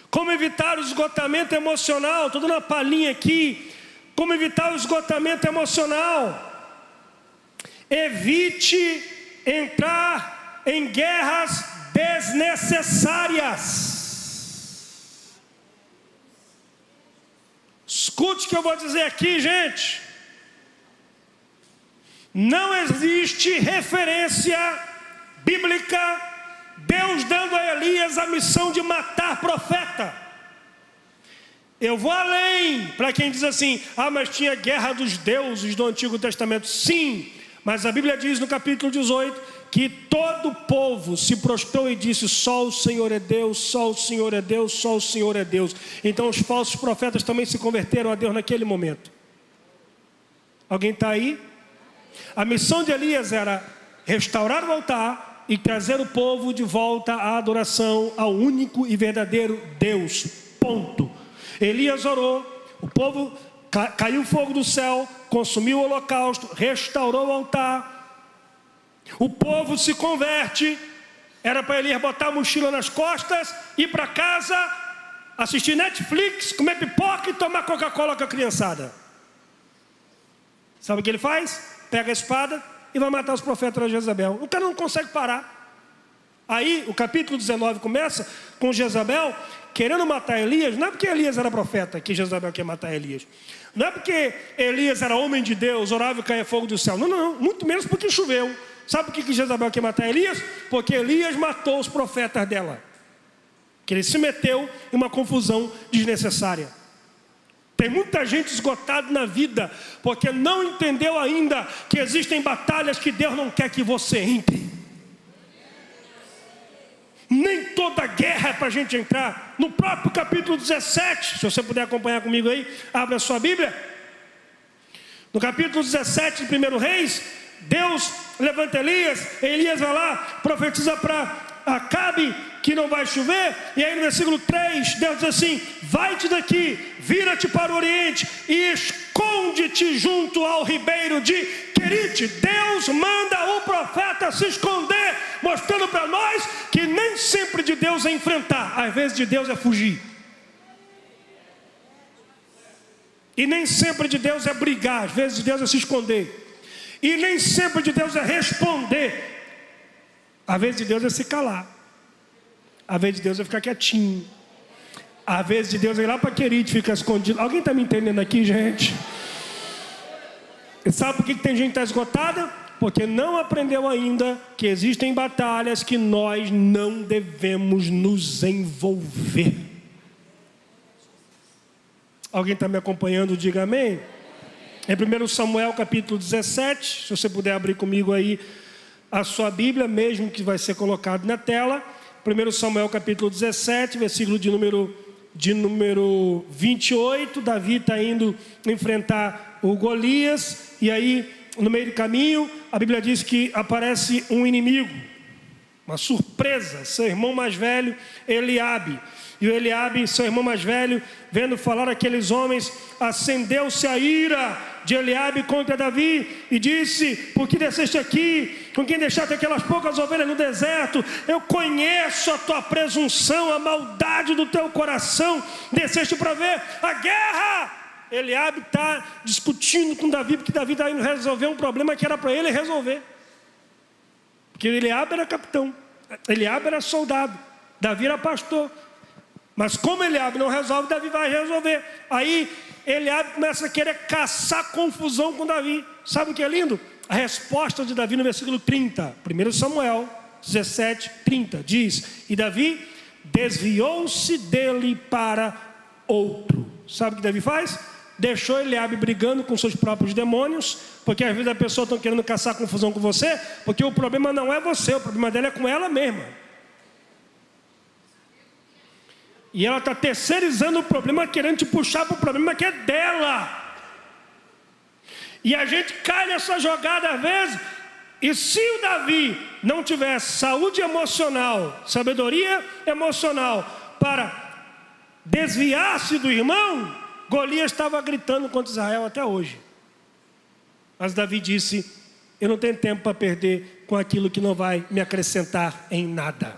como evitar o esgotamento emocional. Estou dando uma palhinha aqui. Como evitar o esgotamento emocional? Evite entrar em guerras desnecessárias. Escute o que eu vou dizer aqui, gente. Não existe referência bíblica, Deus dando a Elias a missão de matar profeta. Eu vou além, para quem diz assim: mas tinha guerra dos deuses do Antigo Testamento. Sim, mas a Bíblia diz no capítulo 18, que todo o povo se prostrou e disse: só o Senhor é Deus, só o Senhor é Deus, só o Senhor é Deus. Então os falsos profetas também se converteram a Deus naquele momento. Alguém está aí? A missão de Elias era restaurar o altar e trazer o povo de volta à adoração ao único e verdadeiro Deus. Ponto. Elias orou, o povo caiu fogo do céu, consumiu o holocausto, restaurou o altar. O povo se converte. Era para Elias botar a mochila nas costas, ir para casa, assistir Netflix, comer pipoca e tomar Coca-Cola com a criançada. Sabe o que ele faz? Pega a espada e vai matar os profetas de Jezabel. O cara não consegue parar. Aí o capítulo 19 começa com Jezabel querendo matar Elias. Não é porque Elias era profeta que Jezabel quer matar Elias. Não é porque Elias era homem de Deus, orava e caía fogo do céu. Não. Muito menos porque choveu. Sabe por que Jezabel quer matar Elias? Porque Elias matou os profetas dela. Que ele se meteu em uma confusão desnecessária. Tem muita gente esgotada na vida, porque não entendeu ainda que existem batalhas que Deus não quer que você entre. Nem toda guerra é para a gente entrar. No próprio capítulo 17, se você puder acompanhar comigo aí, abra a sua Bíblia. No capítulo 17 de 1 Reis, Deus levanta Elias vai lá, profetiza para Acabe que não vai chover, e aí no versículo 3, Deus diz assim: vai-te daqui, vira-te para o oriente e esconde-te junto ao ribeiro de Querite. Deus manda o profeta se esconder, mostrando para nós que nem sempre de Deus é enfrentar, às vezes de Deus é fugir. E nem sempre de Deus é brigar, às vezes de Deus é se esconder. E nem sempre de Deus é responder, às vezes de Deus é se calar. Às vezes de Deus é ficar quietinho. Às vezes de Deus é ir lá para Querite, ficar escondido. Alguém está me entendendo aqui, gente? E sabe por que tem gente que está esgotada? Porque não aprendeu ainda que existem batalhas que nós não devemos nos envolver. Alguém está me acompanhando? Diga amém. Em 1 Samuel capítulo 17, se você puder abrir comigo aí a sua Bíblia, mesmo que vai ser colocado na tela. 1 Samuel capítulo 17, versículo de número 28, Davi está indo enfrentar o Golias, e aí, no meio do caminho, a Bíblia diz que aparece um inimigo, uma surpresa, seu irmão mais velho, Eliabe. E o Eliabe, seu irmão mais velho, vendo falar aqueles homens, acendeu-se a ira de Eliabe contra Davi e disse: por que desceste aqui? Com quem deixaste aquelas poucas ovelhas no deserto? Eu conheço a tua presunção, a maldade do teu coração. Desceste para ver a guerra. Eliabe está discutindo com Davi, porque Davi está indo resolver um problema que era para ele resolver. Porque Eliabe era capitão, Eliabe era soldado, Davi era pastor. Mas como Eliabe não resolve, Davi vai resolver. Aí Eliabe começa a querer caçar confusão com Davi. Sabe o que é lindo? A resposta de Davi no versículo 30, 1 Samuel 17, 30, diz: e Davi desviou-se dele para outro. Sabe o que Davi faz? Deixou Eliabe brigando com seus próprios demônios, porque às vezes a pessoa está querendo caçar confusão com você, porque o problema não é você, o problema dela é com ela mesma. E ela está terceirizando o problema, querendo te puxar para o problema que é dela. E a gente cai nessa jogada às vezes. E se o Davi não tivesse saúde emocional, sabedoria emocional, para desviar-se do irmão, Golias estava gritando contra Israel até hoje. Mas Davi disse: eu não tenho tempo para perder com aquilo que não vai me acrescentar em nada.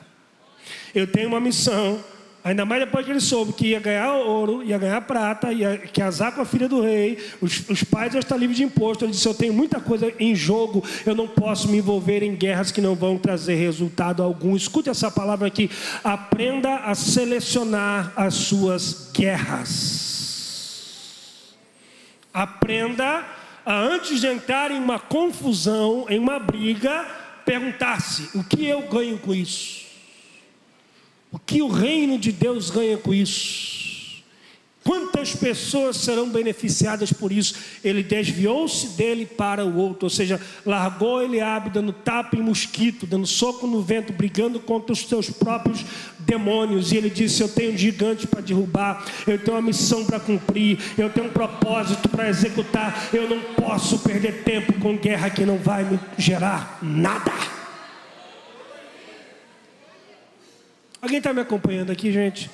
Eu tenho uma missão. Ainda mais depois que ele soube que ia ganhar ouro, ia ganhar prata, ia casar com a filha do rei, os pais iam estar livres de imposto. Ele disse: eu tenho muita coisa em jogo, eu não posso me envolver em guerras que não vão trazer resultado algum. Escute essa palavra aqui: aprenda a selecionar as suas guerras. Aprenda a, antes de entrar em uma confusão, em uma briga, perguntar-se: o que eu ganho com isso? O que o reino de Deus ganha com isso? Quantas pessoas serão beneficiadas por isso? Ele desviou-se dele para o outro, ou seja, largou Eliabe dando tapa em mosquito, dando soco no vento, brigando contra os seus próprios demônios. E ele disse: eu tenho gigantes para derrubar, eu tenho uma missão para cumprir, eu tenho um propósito para executar, eu não posso perder tempo com guerra que não vai me gerar nada. Alguém está me acompanhando aqui, gente?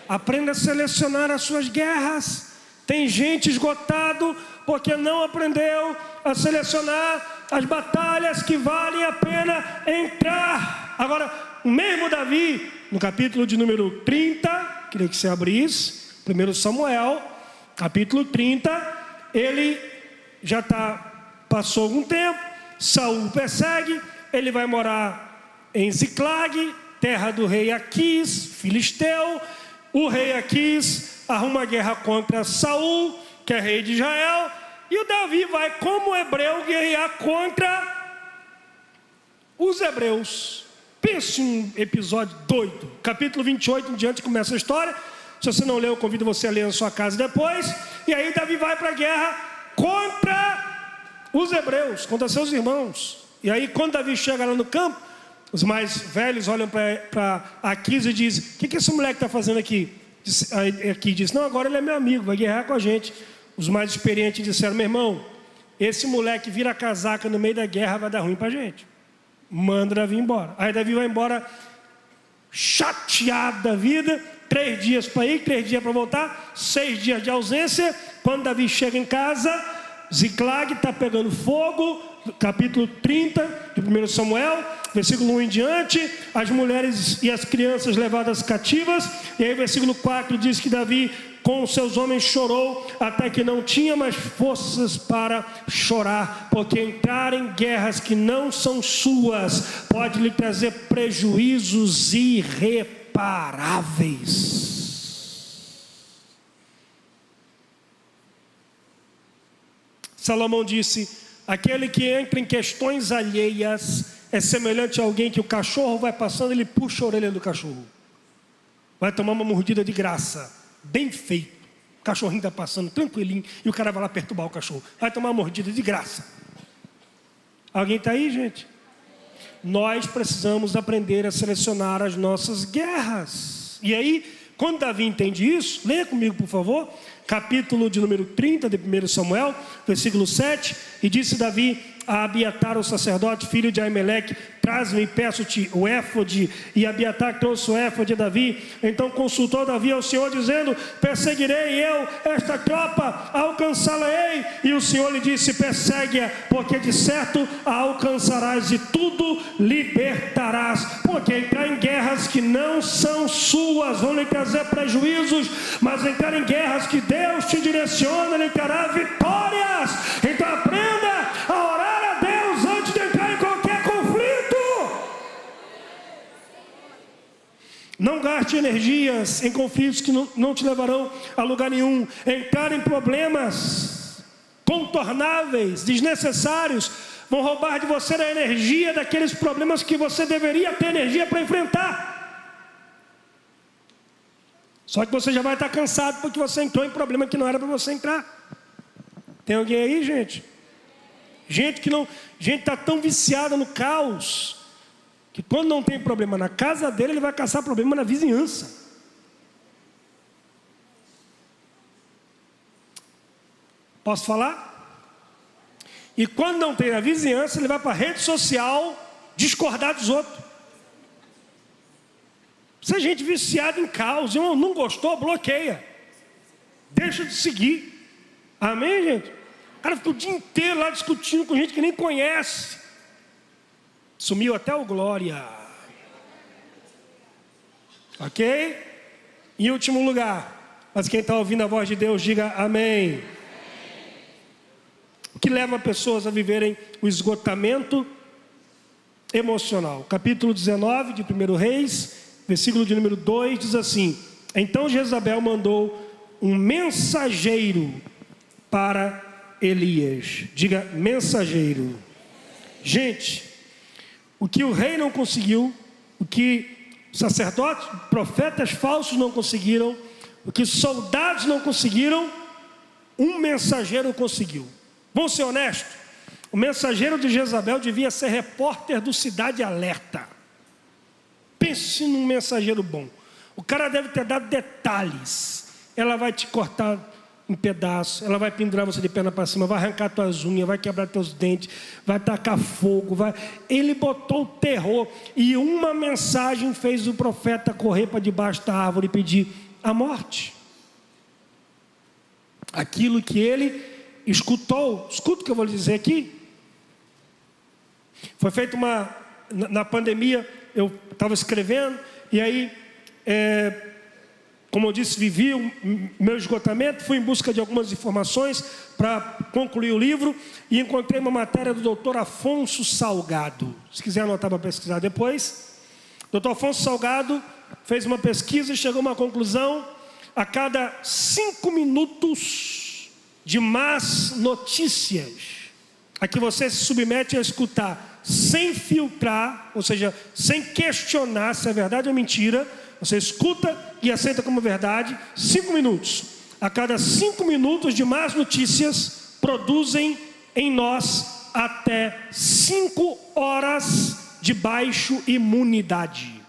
Aprenda a selecionar as suas guerras. Tem gente esgotado porque não aprendeu a selecionar as batalhas que valem a pena entrar. Agora, o mesmo Davi, no capítulo de número 30, queria que você abrisse, 1 Samuel, capítulo 30, ele já passou algum tempo, Saul persegue, ele vai morar em Ziclag, terra do rei Aquis, filisteu. O rei Aquis arruma guerra contra Saul, que é rei de Israel, e o Davi vai, como hebreu, guerrear contra os hebreus. Pense um episódio doido. Capítulo 28 em diante começa a história. Se você não leu, eu convido você a ler na sua casa depois. E aí Davi vai para a guerra contra os hebreus, contra seus irmãos. E aí quando Davi chega lá no campo, os mais velhos olham para Aquis e dizem: o que esse moleque está fazendo aqui? Aqui diz: não, agora ele é meu amigo, vai guerrear com a gente. Os mais experientes disseram: meu irmão, esse moleque vira a casaca no meio da guerra, vai dar ruim para a gente. Manda Davi embora. Aí Davi vai embora chateado da vida, 3 dias para ir, 3 dias para voltar, 6 dias de ausência. Quando Davi chega em casa, Ziclag está pegando fogo. Capítulo 30 de 1 Samuel, versículo 1 em diante, as mulheres e as crianças levadas cativas. E aí versículo 4 diz que Davi com os seus homens chorou até que não tinha mais forças para chorar, porque entrar em guerras que não são suas pode lhe trazer prejuízos irreparáveis. Salomão disse: aquele que entra em questões alheias é semelhante a alguém que o cachorro vai passando, ele puxa a orelha do cachorro, vai tomar uma mordida de graça, bem feito. O cachorrinho está passando tranquilinho e o cara vai lá perturbar o cachorro, vai tomar uma mordida de graça. Alguém está aí, gente? nós precisamos aprender a selecionar as nossas guerras. E aí, quando Davi entende isso, leia comigo, por favor, capítulo de número 30 de 1 Samuel, versículo 7, e disse Davi a Abiatar, o sacerdote, filho de Aimeleque: traz-me e peço-te o éfode. E Abiatar trouxe o éfode a Davi. Então consultou Davi ao Senhor, dizendo: perseguirei eu esta tropa, alcançá-la-ei? E o Senhor lhe disse: persegue-a, porque de certo a alcançarás e tudo libertarás. Porque entrar em guerras que não são suas vão lhe trazer prejuízos, mas entrar em guerras que Deus te direciona lhe trará vitórias. Então aprenda a orar a Deus antes de entrar em qualquer conflito. Não gaste energias em conflitos que não te levarão a lugar nenhum. Entrar em problemas contornáveis, desnecessários, vão roubar de você a energia daqueles problemas que você deveria ter energia para enfrentar. Só que você já vai estar cansado porque você entrou em problema que não era para você entrar. Tem alguém aí, gente? Gente está tão viciada no caos que quando não tem problema na casa dele, ele vai caçar problema na vizinhança. Posso falar? E quando não tem na vizinhança, ele vai para a rede social discordar dos outros. Se a gente viciada em caos, não gostou, bloqueia. Deixa de seguir. Amém, gente? O cara fica o dia inteiro lá discutindo com gente que nem conhece. Sumiu até o glória. Ok? Em último lugar, mas quem está ouvindo a voz de Deus, diga amém. O que leva pessoas a viverem o esgotamento emocional? Capítulo 19 de 1 Reis, versículo de número 2, diz assim: então Jezabel mandou um mensageiro para Elias. Diga mensageiro. Gente, o que o rei não conseguiu, o que sacerdotes, profetas falsos não conseguiram, o que soldados não conseguiram, um mensageiro conseguiu. Vamos ser honestos? O mensageiro de Jezabel devia ser repórter do Cidade Alerta. Pense num mensageiro bom. O cara deve ter dado detalhes. Ela vai te cortar em pedaços, ela vai pendurar você de perna para cima, vai arrancar tuas unhas, vai quebrar teus dentes, vai tacar fogo, Ele botou o terror. E uma mensagem fez o profeta correr para debaixo da árvore e pedir a morte. Aquilo que ele escutou. Escuta o que eu vou lhe dizer aqui. Foi feita na pandemia, eu estava escrevendo, e aí, como eu disse, vivi o meu esgotamento, fui em busca de algumas informações para concluir o livro, e encontrei uma matéria do doutor Afonso Salgado. Se quiser anotar para pesquisar depois. Doutor Afonso Salgado fez uma pesquisa e chegou a uma conclusão: a cada 5 minutos de más notícias, a que você se submete a escutar sem filtrar, ou seja, sem questionar se é verdade ou mentira, você escuta e aceita como verdade. 5 minutos. A cada 5 minutos de más notícias produzem em nós até 5 horas de baixa imunidade.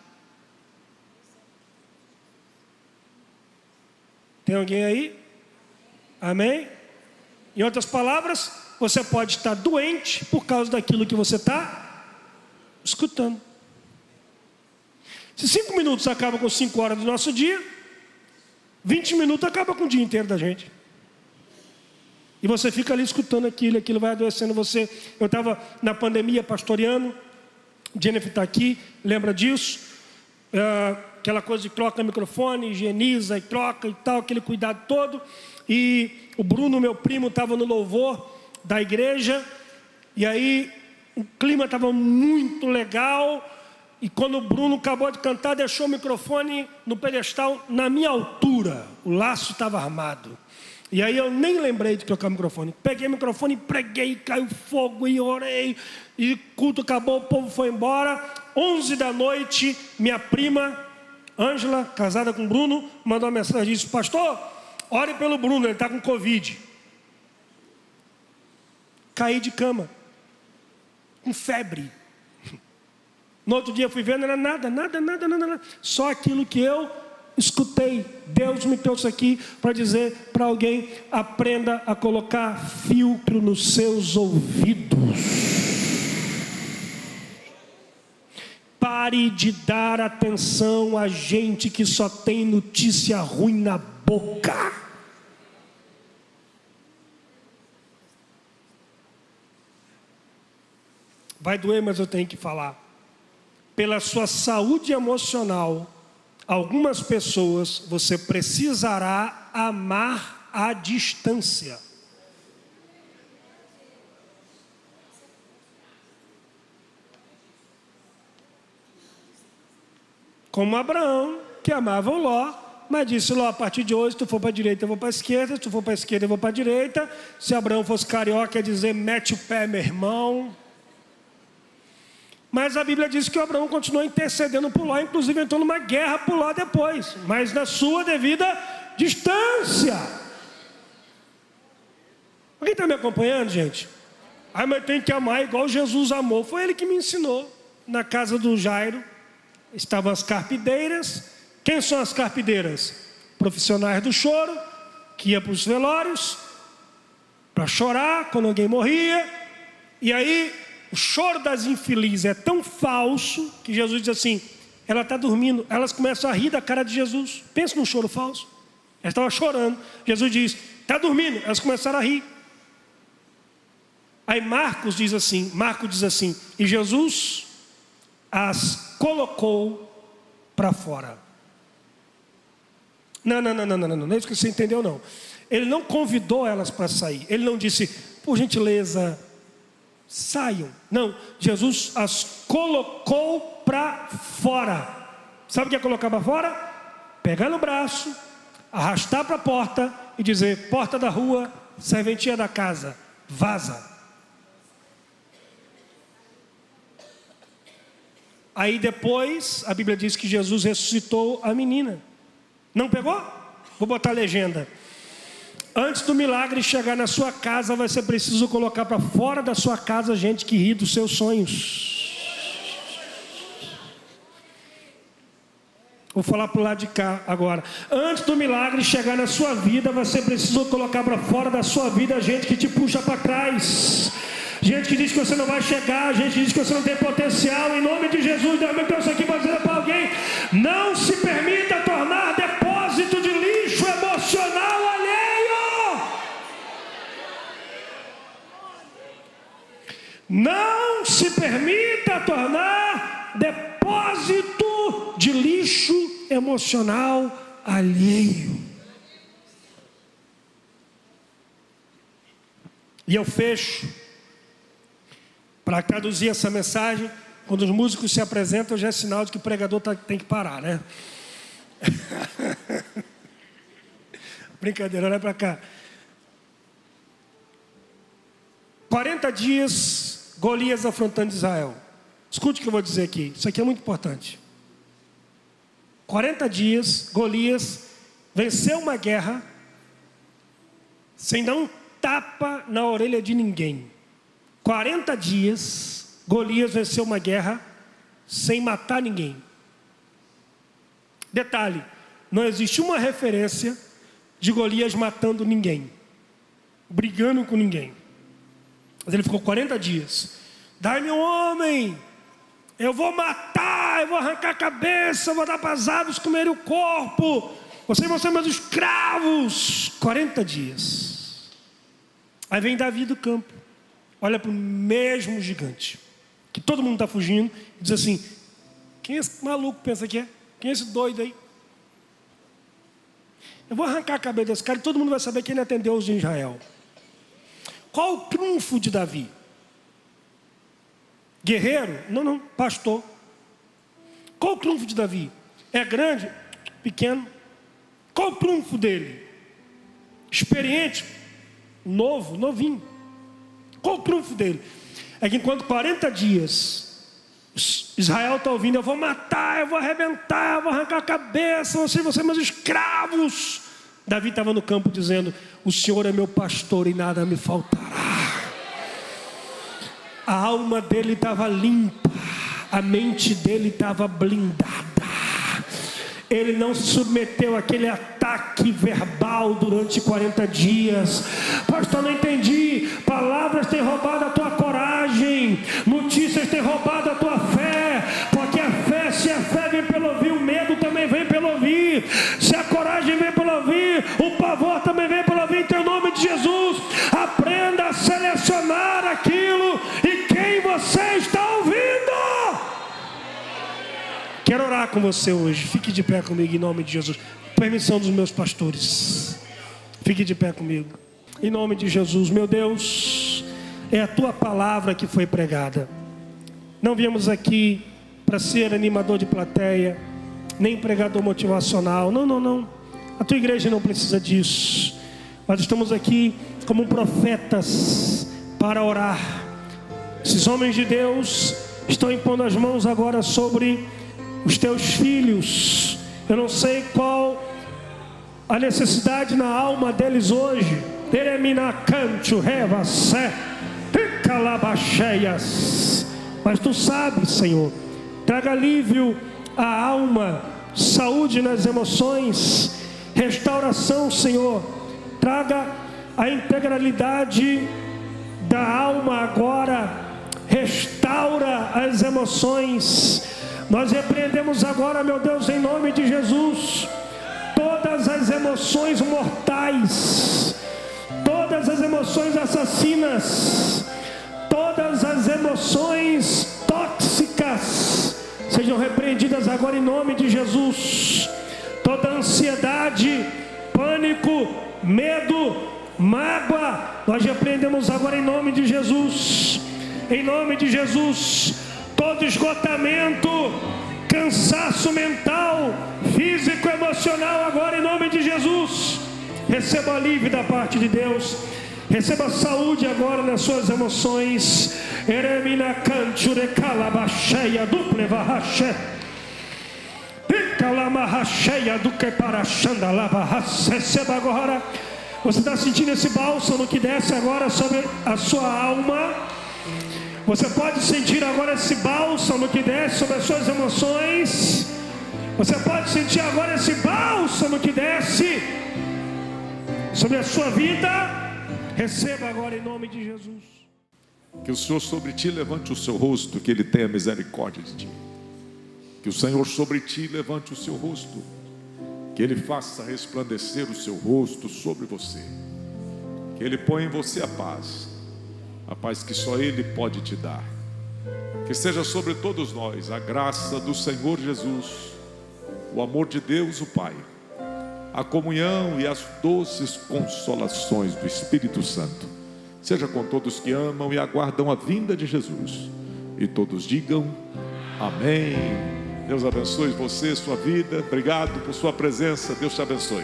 Tem alguém aí? Amém? Em outras palavras, você pode estar doente por causa daquilo que você está escutando. Se 5 minutos acaba com 5 horas do nosso dia, 20 minutos acaba com o dia inteiro da gente. E você fica ali escutando aquilo vai adoecendo você. Eu estava na pandemia pastoreando, Jennifer está aqui, lembra disso? Aquela coisa de troca o microfone, higieniza e troca e tal, aquele cuidado todo. E o Bruno, meu primo, estava no louvor da igreja, e aí o clima estava muito legal, e quando o Bruno acabou de cantar, deixou o microfone no pedestal na minha altura, o laço estava armado, e aí eu nem lembrei de trocar o microfone. Peguei o microfone e preguei, caiu fogo e orei, e o culto acabou, o povo foi embora. 11 da noite, minha prima Ângela, casada com o Bruno, mandou uma mensagem e disse: pastor, ore pelo Bruno, ele está com Covid. Caí de cama, com febre. No outro dia eu fui ver, não era nada. Só aquilo que eu escutei. Deus me trouxe aqui para dizer para alguém: aprenda a colocar filtro nos seus ouvidos. Pare de dar atenção a gente que só tem notícia ruim na boca. Vai doer, mas eu tenho que falar. Pela sua saúde emocional, algumas pessoas você precisará amar à distância. Como Abraão, que amava o Ló, mas disse: Ló, a partir de hoje, se tu for para a direita, eu vou para a esquerda, se tu for para a esquerda, eu vou para a direita. Se Abraão fosse carioca, ia dizer: mete o pé, meu irmão. Mas a Bíblia diz que o Abraão continuou intercedendo por Ló, inclusive entrou numa guerra por Ló depois, mas na sua devida distância. Alguém está me acompanhando, gente? Mas tem que amar igual Jesus amou. Foi ele que me ensinou. Na casa do Jairo estavam as carpideiras. Quem são as carpideiras? Profissionais do choro, que iam para os velórios para chorar quando alguém morria. E aí o choro das infelizes é tão falso que Jesus diz assim: ela está dormindo. Elas começam a rir da cara de Jesus. Pensa num choro falso. Ela estava chorando. Jesus diz: está dormindo. Elas começaram a rir. Aí Marcos diz assim: e Jesus as colocou para fora. Não é isso que você entendeu, não. Ele não convidou elas para sair. Ele não disse: por gentileza, saiam. Não, Jesus as colocou para fora. Sabe o que é colocar para fora? Pegar no braço, arrastar para a porta e dizer: porta da rua, serventia da casa, vaza. Aí depois a Bíblia diz que Jesus ressuscitou a menina. Não pegou? Vou botar a legenda. Antes do milagre chegar na sua casa, vai ser preciso colocar para fora da sua casa gente que ri dos seus sonhos. Vou falar para o lado de cá agora. Antes do milagre chegar na sua vida, vai ser preciso colocar para fora da sua vida gente que te puxa para trás. Gente que diz que você não vai chegar, gente que diz que você não tem potencial. Em nome de Jesus, Deus me trouxe aqui para dizer para alguém: não se permita tornar depósito de lixo emocional alheio. Não se permita tornar depósito de lixo emocional alheio. E eu fecho. Para traduzir essa mensagem, quando os músicos se apresentam, já é sinal de que o pregador tem que parar, né? Brincadeira, olha para cá. 40 dias, Golias afrontando Israel. Escute o que eu vou dizer aqui, isso aqui é muito importante. 40 dias, Golias venceu uma guerra sem dar um tapa na orelha de ninguém. 40 dias, Golias venceu uma guerra sem matar ninguém. Detalhe, não existe uma referência de Golias matando ninguém, brigando com ninguém. Mas ele ficou 40 dias. Dai-me um homem, eu vou matar, eu vou arrancar a cabeça, eu vou dar para as aves comerem o corpo. Vocês vão ser meus escravos. 40 dias. Aí vem Davi do campo. Olha para o mesmo gigante, que todo mundo está fugindo, e diz assim: quem é esse maluco pensa que é? Quem é esse doido aí? Eu vou arrancar a cabeça desse cara e todo mundo vai saber que ele atendeu os de Israel. Qual o trunfo de Davi? Guerreiro? Não, pastor. Qual o trunfo de Davi? É grande? Pequeno? Qual o trunfo dele? Experiente? Novo? Novinho? Qual o trunfo dele? É que enquanto 40 dias Israel está ouvindo: eu vou matar, eu vou arrebentar, eu vou arrancar a cabeça, vocês vão ser meus escravos. Davi estava no campo dizendo: o Senhor é meu pastor e nada me faltará. A alma dele estava limpa, A mente dele estava blindada. Ele não se submeteu àquele ataque verbal durante 40 dias. Pastor, não entendi. Palavras têm roubado a tua coragem. Notícias têm roubado a tua fé. Porque a fé, se a fé vem pelo ouvir, o medo também vem pelo ouvir. Se a coragem vem pelo ouvir, o pavor também vem pelo ouvir. Então, em nome de Jesus, aprenda a selecionar aquilo e quem você está ouvindo. Quero orar com você hoje. Fique de pé comigo em nome de Jesus. Permissão dos meus pastores. Fique de pé comigo. Em nome de Jesus, meu Deus, é a tua palavra que foi pregada. Não viemos aqui para ser animador de plateia, nem pregador motivacional. Não. A tua igreja não precisa disso. Nós estamos aqui como profetas para orar. Esses homens de Deus estão impondo as mãos agora sobre os teus filhos. Eu não sei qual a necessidade na alma deles hoje. Mas tu sabes, Senhor. Traga alívio à alma, saúde nas emoções, restauração, Senhor. Traga a integralidade da alma agora. Restaura as emoções. Nós repreendemos agora, meu Deus, em nome de Jesus, todas as emoções mortais, todas as emoções assassinas, todas as emoções tóxicas, sejam repreendidas agora em nome de Jesus. Toda ansiedade, pânico, medo, mágoa, nós repreendemos agora em nome de Jesus. Em nome de Jesus. Todo esgotamento, cansaço mental, físico, emocional, agora em nome de Jesus. Receba alívio da parte de Deus. Receba saúde agora nas suas emoções. Receba agora. Você está sentindo esse bálsamo que desce agora sobre a sua alma? Você pode sentir agora esse bálsamo que desce sobre as suas emoções. Você pode sentir agora esse bálsamo que desce sobre a sua vida. Receba agora em nome de Jesus. Que o Senhor sobre ti levante o seu rosto, que Ele tenha misericórdia de ti. Que o Senhor sobre ti levante o seu rosto, que Ele faça resplandecer o seu rosto sobre você. Que Ele ponha em você a paz que só Ele pode te dar. Que seja sobre todos nós a graça do Senhor Jesus, o amor de Deus o Pai, a comunhão e as doces consolações do Espírito Santo. Seja com todos que amam e aguardam a vinda de Jesus. E todos digam amém. Deus abençoe você, sua vida. Obrigado por sua presença. Deus te abençoe.